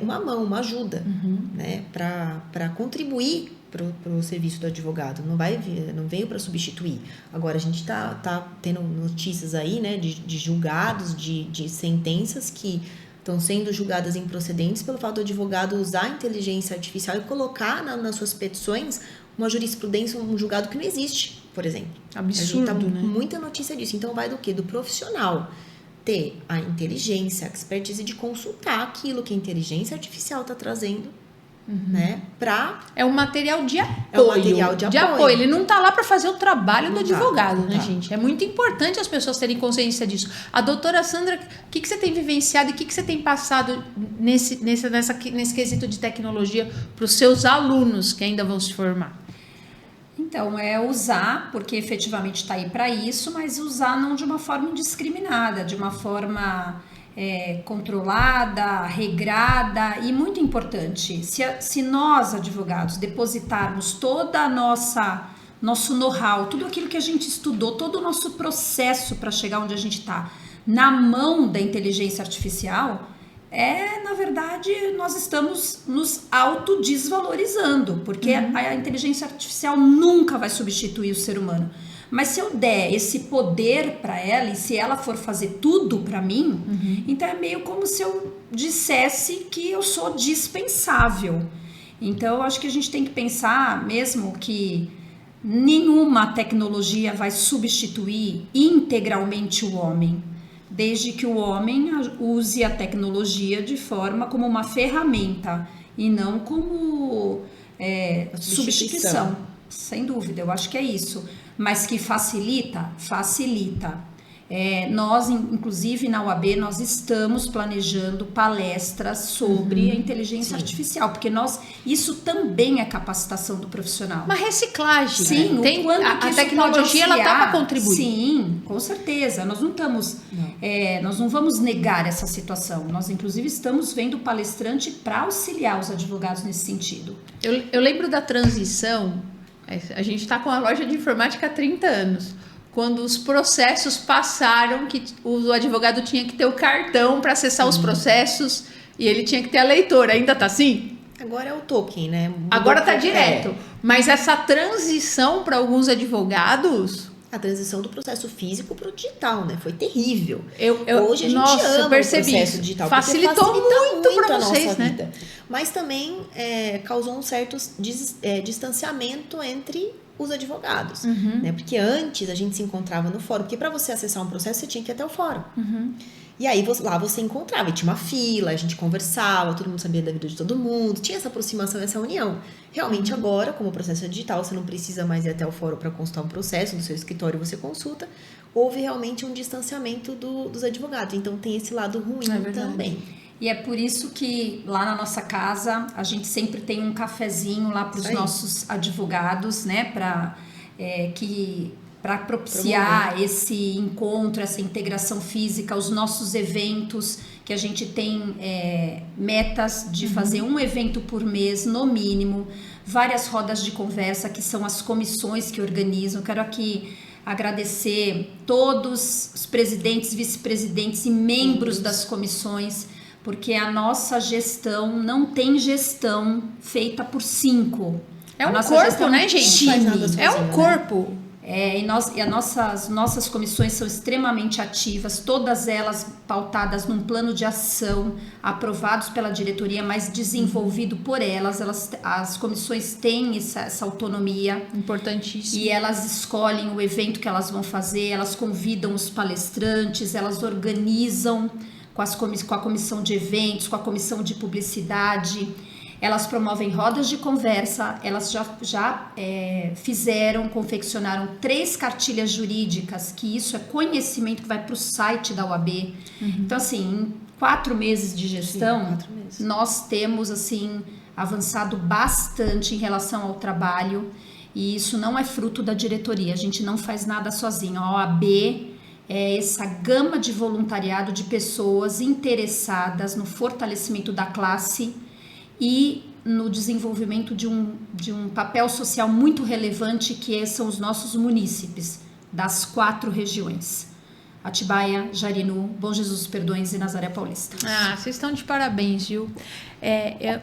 uma mão, uma ajuda, né? Para contribuir para o serviço do advogado. Não veio para substituir. Agora, a gente tá tendo notícias aí, né, de julgados, de sentenças que estão sendo julgadas improcedentes pelo fato do advogado usar a inteligência artificial e colocar nas suas petições uma jurisprudência, um julgado que não existe, por exemplo. Absurdo, a gente né? Muita notícia disso. Então, vai do quê? Do profissional ter a inteligência, a expertise de consultar aquilo que a inteligência artificial está trazendo, né? É um material de apoio. É um material de apoio. Ele não está lá para fazer o trabalho do advogado, né, tá. gente? É muito importante as pessoas terem consciência disso. A doutora Sandra, o que você tem vivenciado e o que você tem passado nesse quesito de tecnologia para os seus alunos que ainda vão se formar? Então, é usar, porque efetivamente está aí para isso, mas usar não de uma forma indiscriminada, de uma forma controlada, regrada e muito importante. Se nós, advogados, depositarmos toda a nosso know-how, tudo aquilo que a gente estudou, todo o nosso processo para chegar onde a gente está, na mão da inteligência artificial, na verdade, nós estamos nos autodesvalorizando, porque a inteligência artificial nunca vai substituir o ser humano. Mas se eu der esse poder para ela e se ela for fazer tudo para mim, então é meio como se eu dissesse que eu sou dispensável. Então, eu acho que a gente tem que pensar mesmo que nenhuma tecnologia vai substituir integralmente o homem, desde que o homem use a tecnologia de forma como uma ferramenta e não como substituição. Sem dúvida, eu acho que é isso. Mas que facilita? Facilita. Nós, inclusive na UAB, nós estamos planejando palestras sobre a inteligência artificial, porque isso também é capacitação do profissional. Uma reciclagem. Sim, a tecnologia ela está para contribuir. Sim, com certeza. Nós não vamos negar essa situação. Nós, inclusive, estamos vendo palestrante para auxiliar os advogados nesse sentido. Eu lembro da transição. A gente está com a loja de informática há 30 anos. Quando os processos passaram, que o advogado tinha que ter o cartão para acessar os processos e ele tinha que ter a leitora. Ainda tá assim? Agora é o token, né? Agora tá direto. Mas essa transição para alguns advogados... A transição do processo físico para o digital, né? Foi terrível. Hoje a gente ama o processo digital. Facilitou muito para vocês, né? Vida. Mas também causou um certo distanciamento entre os advogados, né? Porque antes a gente se encontrava no fórum, porque para você acessar um processo você tinha que ir até o fórum. E aí lá você encontrava, e tinha uma fila, a gente conversava, todo mundo sabia da vida de todo mundo, tinha essa aproximação, essa união. Realmente agora, como o processo é digital, você não precisa mais ir até o fórum para consultar um processo, no seu escritório você consulta, houve realmente um distanciamento dos advogados, então tem esse lado ruim também. E é por isso que lá na nossa casa a gente sempre tem um cafezinho lá para os nossos advogados, né, para que para propiciar esse encontro, essa integração física, os nossos eventos, que a gente tem metas de fazer um evento por mês, no mínimo, várias rodas de conversa, que são as comissões que organizam. Quero aqui agradecer todos os presidentes, vice-presidentes e membros das comissões, porque a nossa gestão não tem gestão feita por 5. É um corpo, né, gente? Não faz nada sozinho, É um corpo. E as nossas comissões são extremamente ativas, todas elas pautadas num plano de ação, aprovados pela diretoria, mas desenvolvido por elas. As comissões têm essa autonomia. Importantíssimo. E elas escolhem o evento que elas vão fazer, elas convidam os palestrantes, elas organizam com a comissão de eventos, com a comissão de publicidade. Elas promovem rodas de conversa, elas já confeccionaram 3 cartilhas jurídicas, que isso é conhecimento que vai para o site da OAB. Então, assim, em 4 meses de gestão, 4 meses. nós temos, assim, avançado bastante em relação ao trabalho, e isso não é fruto da diretoria, a gente não faz nada sozinho. A OAB é essa gama de voluntariado de pessoas interessadas no fortalecimento da classe e no desenvolvimento de um papel social muito relevante, que são os nossos munícipes das 4 regiões: Atibaia, Jarinu, Bom Jesus dos Perdões e Nazaré Paulista. Vocês estão de parabéns, viu?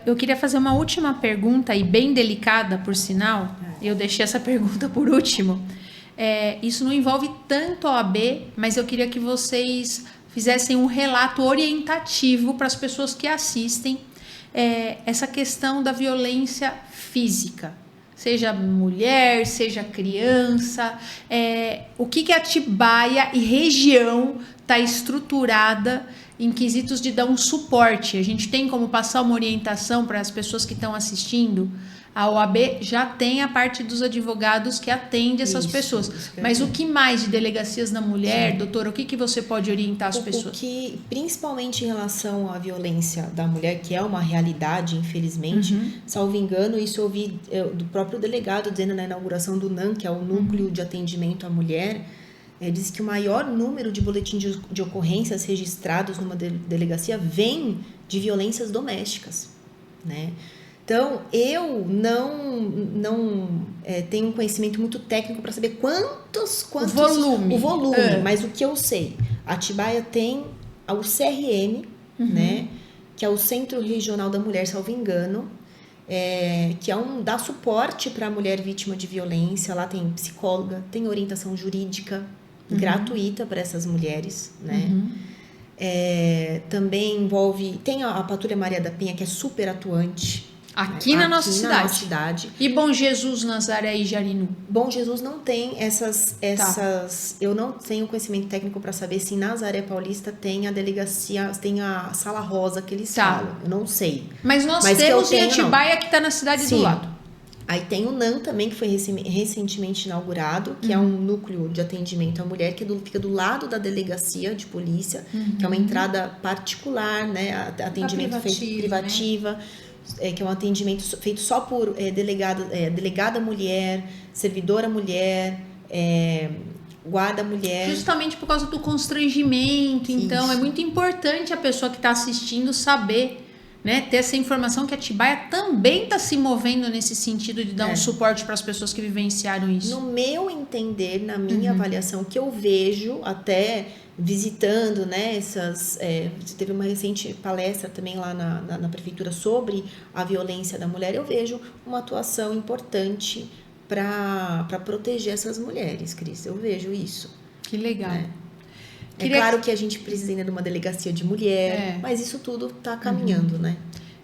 Eu queria fazer uma última pergunta, e bem delicada, por sinal. Eu deixei essa pergunta por último. Isso não envolve tanto a OAB, mas eu queria que vocês fizessem um relato orientativo para as pessoas que assistem essa questão da violência física, seja mulher, seja criança, o que a Atibaia e região está estruturada em quesitos de dar um suporte. A gente tem como passar uma orientação para as pessoas que estão assistindo. A OAB já tem a parte dos advogados que atende essas pessoas. Mas o que mais de delegacias da mulher, sim, doutora, o que você pode orientar as pessoas? O que, principalmente em relação à violência da mulher, que é uma realidade, infelizmente, salvo engano, isso eu ouvi do próprio delegado dizendo na inauguração do NAM, que é o Núcleo de Atendimento à Mulher, diz que o maior número de boletins de ocorrências registrados numa delegacia vem de violências domésticas, né? Então, eu não tenho um conhecimento muito técnico para saber quantos o volume, mas o que eu sei, Atibaia tem o CRM, né, que é o Centro Regional da Mulher, salvo engano, que dá suporte para a mulher vítima de violência. Lá tem psicóloga, tem orientação jurídica gratuita para essas mulheres, né? Também tem a Patrulha Maria da Penha, que é super atuante aqui na nossa cidade. E Bom Jesus, Nazaré e Jarinu? Bom Jesus não tem essas eu não tenho conhecimento técnico para saber se em Nazaré Paulista tem a delegacia, tem a Sala Rosa que eles falam. Eu não sei. Mas nós temos em Atibaia, que está na cidade do lado. Aí tem o NAM também, que foi recentemente inaugurado, que é um núcleo de atendimento à mulher, que fica do lado da delegacia de polícia, que é uma entrada particular, né? Atendimento feito privativa, né? Que é um atendimento feito só por delegada mulher, servidora mulher, guarda mulher. Justamente por causa do constrangimento. Então, é muito importante a pessoa que está assistindo saber, né, ter essa informação que a Atibaia também está se movendo nesse sentido de dar um suporte para as pessoas que vivenciaram isso. No meu entender, na minha avaliação, que eu vejo até visitando, né, teve uma recente palestra também lá na prefeitura sobre a violência da mulher, eu vejo uma atuação importante para proteger essas mulheres, Cris, eu vejo isso. Que legal. É claro que a gente precisa ainda de uma delegacia de mulher, mas isso tudo está caminhando, né?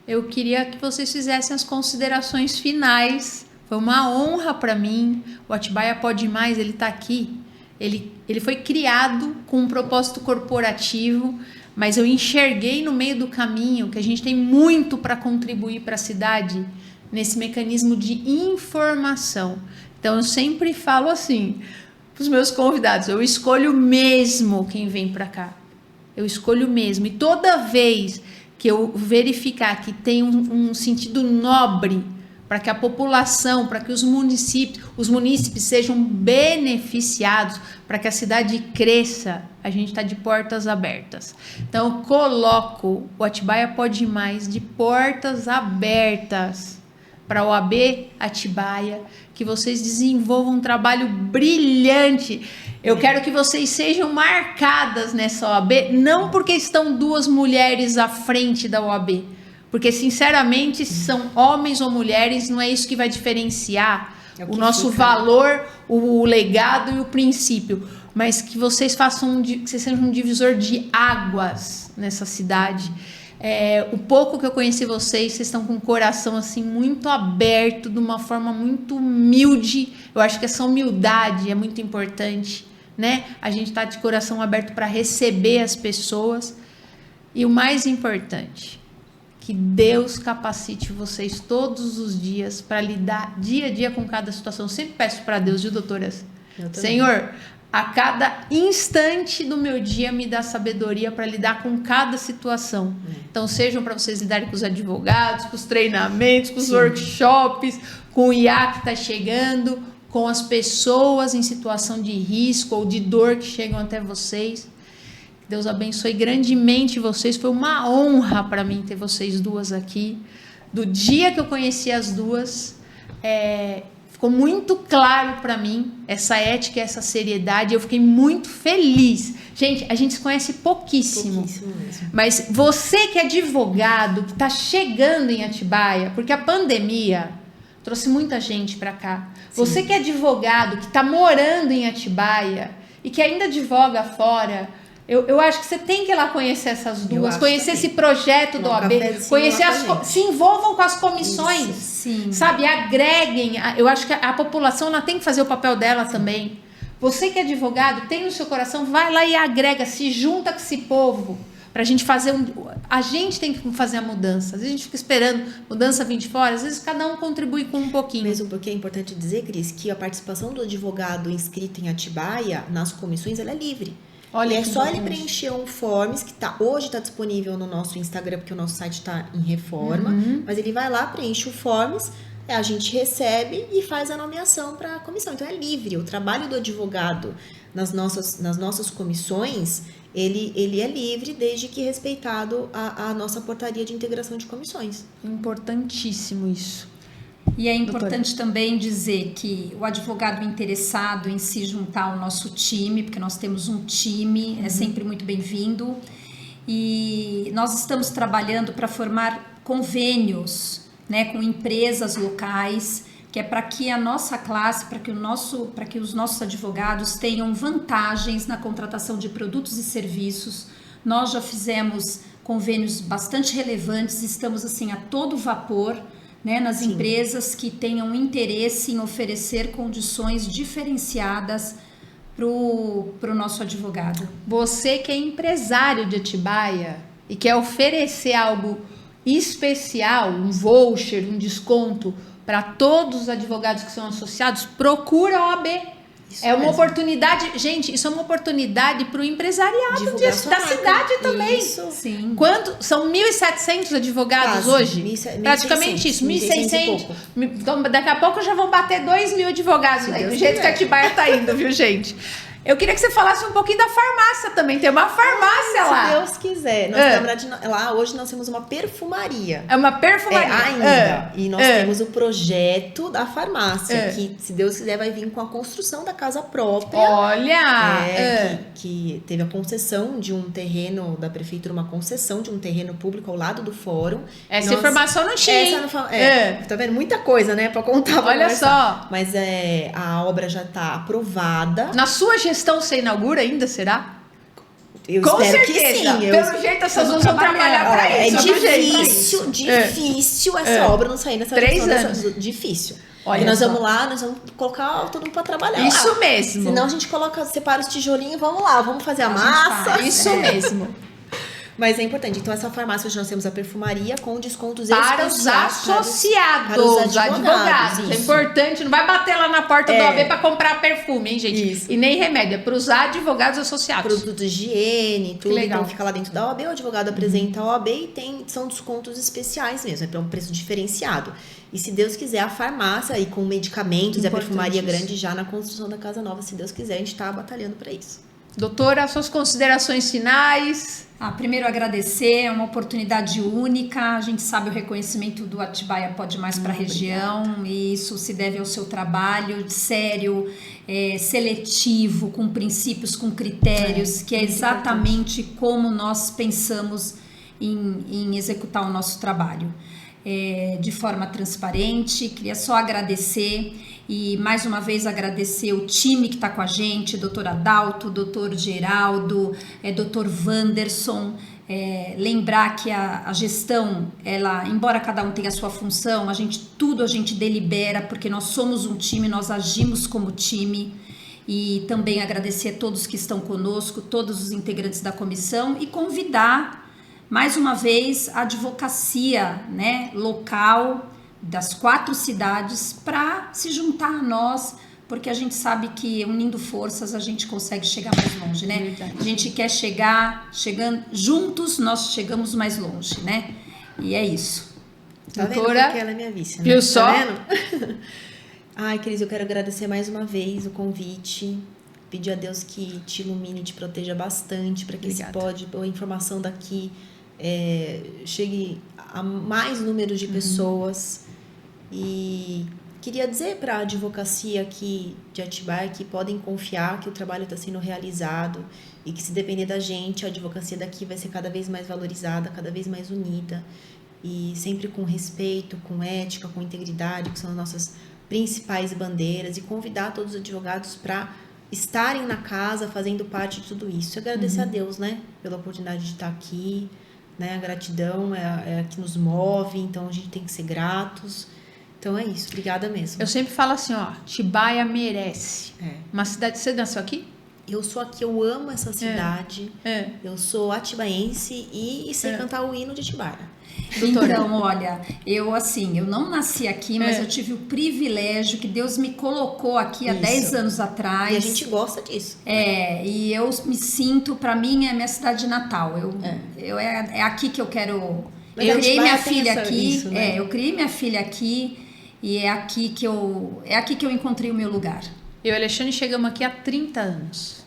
Eu queria que vocês fizessem as considerações finais. Foi uma honra para mim. O Atibaia Pode Mais, ele está aqui. Ele foi criado com um propósito corporativo, mas eu enxerguei no meio do caminho que a gente tem muito para contribuir para a cidade nesse mecanismo de informação. Então, eu sempre falo assim para os meus convidados: eu escolho mesmo quem vem para cá. Eu escolho mesmo. E toda vez que eu verificar que tem um sentido nobre para que a população, para que os munícipes sejam beneficiados, para que a cidade cresça, a gente está de portas abertas. Então, eu coloco o Atibaia Pode Mais de portas abertas para a OAB Atibaia, que vocês desenvolvam um trabalho brilhante. Eu quero que vocês sejam marcadas nessa OAB, não porque estão 2 mulheres à frente da OAB, porque, sinceramente, são homens ou mulheres, não é isso que vai diferenciar o nosso valor, o legado e o princípio, mas que vocês que vocês sejam um divisor de águas nessa cidade. O pouco que eu conheci vocês estão com o coração assim muito aberto, de uma forma muito humilde. Eu acho que essa humildade é muito importante, né? A gente está de coração aberto para receber as pessoas. E o mais importante, que Deus capacite vocês todos os dias para lidar dia a dia com cada situação. Eu sempre peço para Deus, viu, doutoras? Senhor, a cada instante do meu dia me dá sabedoria para lidar com cada situação. Então, sejam para vocês lidarem com os advogados, com os treinamentos, com os workshops, com o IA que está chegando, com as pessoas em situação de risco ou de dor que chegam até vocês. Deus abençoe grandemente vocês. Foi uma honra para mim ter vocês duas aqui. Do dia que eu conheci as duas, ficou muito claro para mim essa ética, essa seriedade. Eu fiquei muito feliz. Gente, a gente se conhece pouquíssimo. Pouquíssimo mesmo. Mas você que é advogado, que está chegando em Atibaia, porque a pandemia trouxe muita gente para cá. Sim. Você que é advogado, que está morando em Atibaia e que ainda advoga fora, eu acho que você tem que ir lá conhecer essas duas, conhecer esse projeto do OAB, conhecer se envolvam com as comissões, Sim. Sabe? Agreguem. Eu acho que a população ela tem que fazer o papel dela também. Você que é advogado, tem no seu coração, vai lá e agrega, se junta com esse povo, pra gente fazer a gente tem que fazer a mudança. Às vezes a gente fica esperando mudança vir de fora, às vezes cada um contribui com um pouquinho. Mesmo porque é importante dizer, Cris, que a participação do advogado inscrito em Atibaia nas comissões, ela é livre. Olha, é só ele preencher um forms que hoje está disponível no nosso Instagram, porque o nosso site está em reforma, mas ele vai lá, preenche o forms, a gente recebe e faz a nomeação para a comissão. Então é livre. O trabalho do advogado nas nossas comissões, ele é livre desde que respeitado a nossa portaria de integração de comissões. Importantíssimo isso. E é importante também dizer que o advogado interessado em se juntar ao nosso time, porque nós temos um time, é sempre muito bem-vindo. E nós estamos trabalhando para formar convênios, né, com empresas locais, que é para que a nossa classe, para que os nossos advogados tenham vantagens na contratação de produtos e serviços. Nós já fizemos convênios bastante relevantes, estamos assim a todo vapor, né, nas empresas que tenham interesse em oferecer condições diferenciadas para o nosso advogado. Você que é empresário de Atibaia e quer oferecer algo especial, um voucher, um desconto para todos os advogados que são associados, procura a OAB. Isso é uma oportunidade, gente, isso é uma oportunidade para o empresariado da cidade também. Isso. Sim. São 1.700 advogados hoje? Praticamente isso, 1.600. Então, daqui a pouco já vão bater 2.000 advogados aí, do jeito que a Atibaia está indo, viu, gente? Eu queria que você falasse um pouquinho da farmácia também. Tem uma farmácia lá. Se Deus quiser. Na verdade, lá hoje nós temos uma perfumaria. É uma perfumaria. Ainda. E nós temos o projeto da farmácia, que, se Deus quiser, vai vir com a construção da casa própria. Olha! Que teve a concessão de um terreno da prefeitura, uma concessão de um terreno público ao lado do fórum. Essa informação não tinha. Tá vendo? Muita coisa, né? Pra contar. Olha só. Mas a obra já tá aprovada. Na sua gestão você inaugura ainda, será? Eu com espero certeza. Que sim. Pelo jeito essas duas vão trabalhar para isso. É difícil essa obra não sair nessa 3 anos. Difícil. Olha, nós vamos lá, nós vamos colocar todo mundo para trabalhar. Isso mesmo. Senão a gente separa os tijolinhos e vamos lá, vamos fazer a massa. Isso mesmo. Mas é importante. Então, essa farmácia hoje nós temos a perfumaria com descontos para os especiais associados, para os advogados. É importante, não vai bater lá na porta do OAB para comprar perfume, hein, gente? Isso. E nem remédio, é para os advogados associados. Produtos de higiene, tudo. legal. Então, fica lá dentro da OAB, o advogado apresenta a OAB e são descontos especiais mesmo, é para um preço diferenciado. E se Deus quiser, a farmácia aí com medicamentos e a perfumaria grande já na construção da Casa Nova, se Deus quiser, a gente está batalhando para isso. Doutora, suas considerações finais? Primeiro agradecer, é uma oportunidade única, a gente sabe o reconhecimento do Atibaia Pode Mais para a região, e isso se deve ao seu trabalho sério, seletivo, com princípios, com critérios, que é exatamente como nós pensamos em executar o nosso trabalho. De forma transparente, queria só agradecer e mais uma vez agradecer o time que está com a gente, doutor Adalto, doutor Geraldo, doutor Wanderson, lembrar que a gestão, ela, embora cada um tenha a sua função, a gente delibera, porque nós somos um time, nós agimos como time. E também agradecer a todos que estão conosco, todos os integrantes da comissão, e convidar mais uma vez a advocacia, né, local das 4 cidades para se juntar a nós, porque a gente sabe que unindo forças a gente consegue chegar mais longe, né? Verdade. A gente quer chegando juntos, nós chegamos mais longe, né? E é isso. Tá Doutora, vendo? Porque ela é minha vice, né? viu só? Tá vendo? Ai, Cris, eu quero agradecer mais uma vez o convite. Pedir a Deus que te ilumine e te proteja bastante para que a informação daqui chegue a mais números de pessoas. E queria dizer para a advocacia aqui de Atibaia que podem confiar que o trabalho está sendo realizado e que, se depender da gente, a advocacia daqui vai ser cada vez mais valorizada, cada vez mais unida e sempre com respeito, com ética, com integridade, que são as nossas principais bandeiras, e convidar todos os advogados para estarem na casa fazendo parte de tudo isso. E agradecer a Deus, né, pela oportunidade de estar aqui, né? A gratidão é a que nos move, então a gente tem que ser gratos. Então é isso, obrigada mesmo. Eu sempre falo assim, ó, Atibaia merece. Uma cidade, você nasceu aqui? Eu sou aqui, eu amo essa cidade. Eu sou atibaense e sei cantar o hino de Atibaia. Então, olha, eu não nasci aqui, mas eu tive o privilégio que Deus me colocou aqui há 10 anos atrás. E a gente gosta disso. E eu me sinto, para mim, é a minha cidade natal. É aqui que eu quero... Eu criei minha filha aqui, isso, né? Eu criei minha filha aqui e é aqui que eu encontrei o meu lugar. Eu e Alexandre chegamos aqui há 30 anos.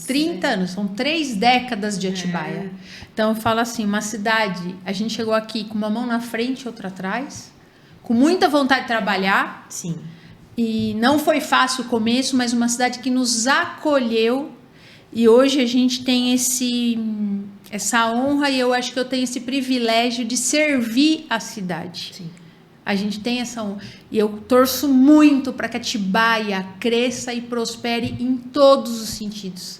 30 anos, são 3 décadas de Atibaia. Então eu falo assim, uma cidade, a gente chegou aqui com uma mão na frente e outra atrás, com muita vontade de trabalhar. Sim. E não foi fácil o começo, mas uma cidade que nos acolheu, e hoje a gente tem essa honra, e eu acho que eu tenho esse privilégio de servir a cidade. Sim. A gente tem essa honra. E eu torço muito para que Atibaia cresça e prospere em todos os sentidos.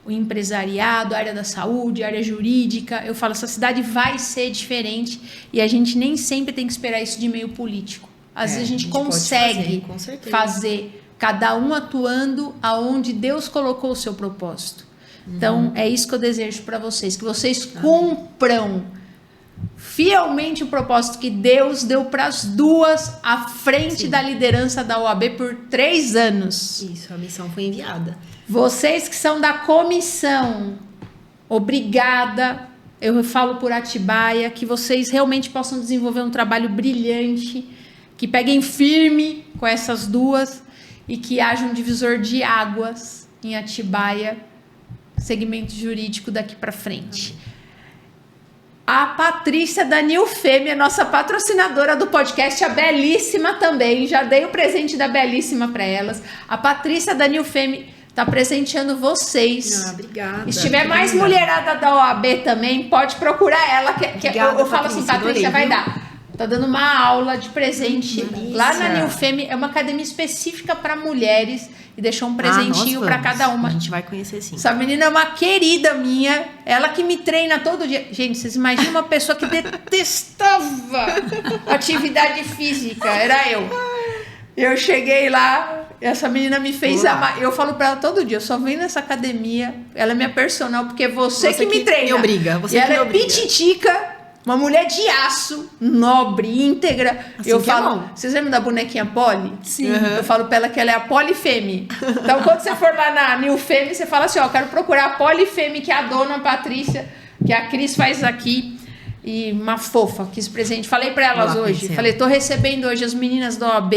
O empresariado, a área da saúde, a área jurídica. Eu falo, essa cidade vai ser diferente e a gente nem sempre tem que esperar isso de meio político. Às vezes a gente consegue fazer, cada um atuando aonde Deus colocou o seu propósito. Então, é isso que eu desejo para vocês, que vocês cumpram fielmente o propósito que Deus deu para as 2 à frente da liderança da OAB por 3 anos. Isso, a missão foi enviada. Vocês que são da comissão, obrigada. Eu falo por Atibaia, que vocês realmente possam desenvolver um trabalho brilhante, que peguem firme com essas 2 e que haja um divisor de águas em Atibaia, segmento jurídico daqui para frente. A Patrícia da Nilfeme, nossa patrocinadora do podcast, a Belíssima também. Já dei o presente da Belíssima para elas. A Patrícia da Nilfeme está presenteando vocês. Obrigada. E se tiver mais mulherada da OAB também, pode procurar ela. Obrigada, eu falo assim, Patrícia, vai dar. Tá dando uma aula de presente lá na Nilfeme. É uma academia específica para mulheres e deixou um presentinho para cada uma. A gente vai conhecer sim. Essa menina é uma querida minha. Ela que me treina todo dia. Gente, vocês imaginam uma pessoa que detestava atividade física. Era eu. Eu cheguei lá, Essa menina me fez amar. Eu falo pra ela todo dia, eu só venho nessa academia, ela é minha personal, porque é você que me treina. Me obriga, você e que ela me obriga. é pititica, uma mulher de aço, nobre, íntegra. Assim eu que é falo, bom. vocês lembram da bonequinha Polly? Sim. Eu falo pra ela que ela é a Polifeme. Então, quando você for lá na New Femme, você fala assim, ó, quero procurar a Polifeme, que é a dona Patrícia, que a Cris faz aqui. E uma fofa, quis presente. Falei pra elas Olá, hoje, Priscila. falei, tô recebendo hoje as meninas da OAB.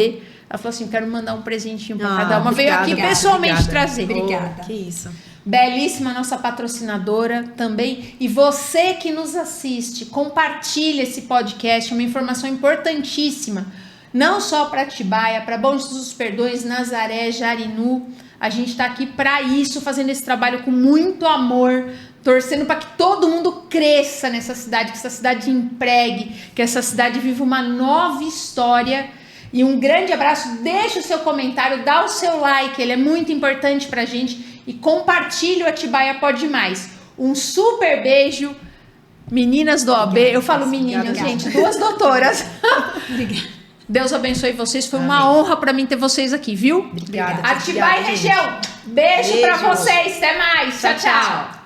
Ela falou assim, quero mandar um presentinho pra cada uma. Obrigada, Veio aqui obrigada, pessoalmente obrigada. trazer. Obrigada. Oh, que isso. Belíssima nossa patrocinadora também. E você que nos assiste, compartilha esse podcast, uma informação importantíssima. Não só para Atibaia, para Bom Jesus dos Perdões, Nazaré, Jarinu. A gente está aqui para isso, fazendo esse trabalho com muito amor, torcendo para que todo mundo cresça nessa cidade, que essa cidade empregue, que essa cidade viva uma nova história. E um grande abraço, deixa o seu comentário, dá o seu like, ele é muito importante pra gente, e compartilha o Atibaia Pode Mais. Um super beijo, meninas do OAB, eu falo meninas, obrigada. gente, 2 doutoras. Obrigada. Deus abençoe vocês, foi Amém. uma honra pra mim ter vocês aqui, viu? Obrigada. Atibaia e Obrigada, gente. região, beijo pra Beijo. vocês, até mais, tchau, tchau.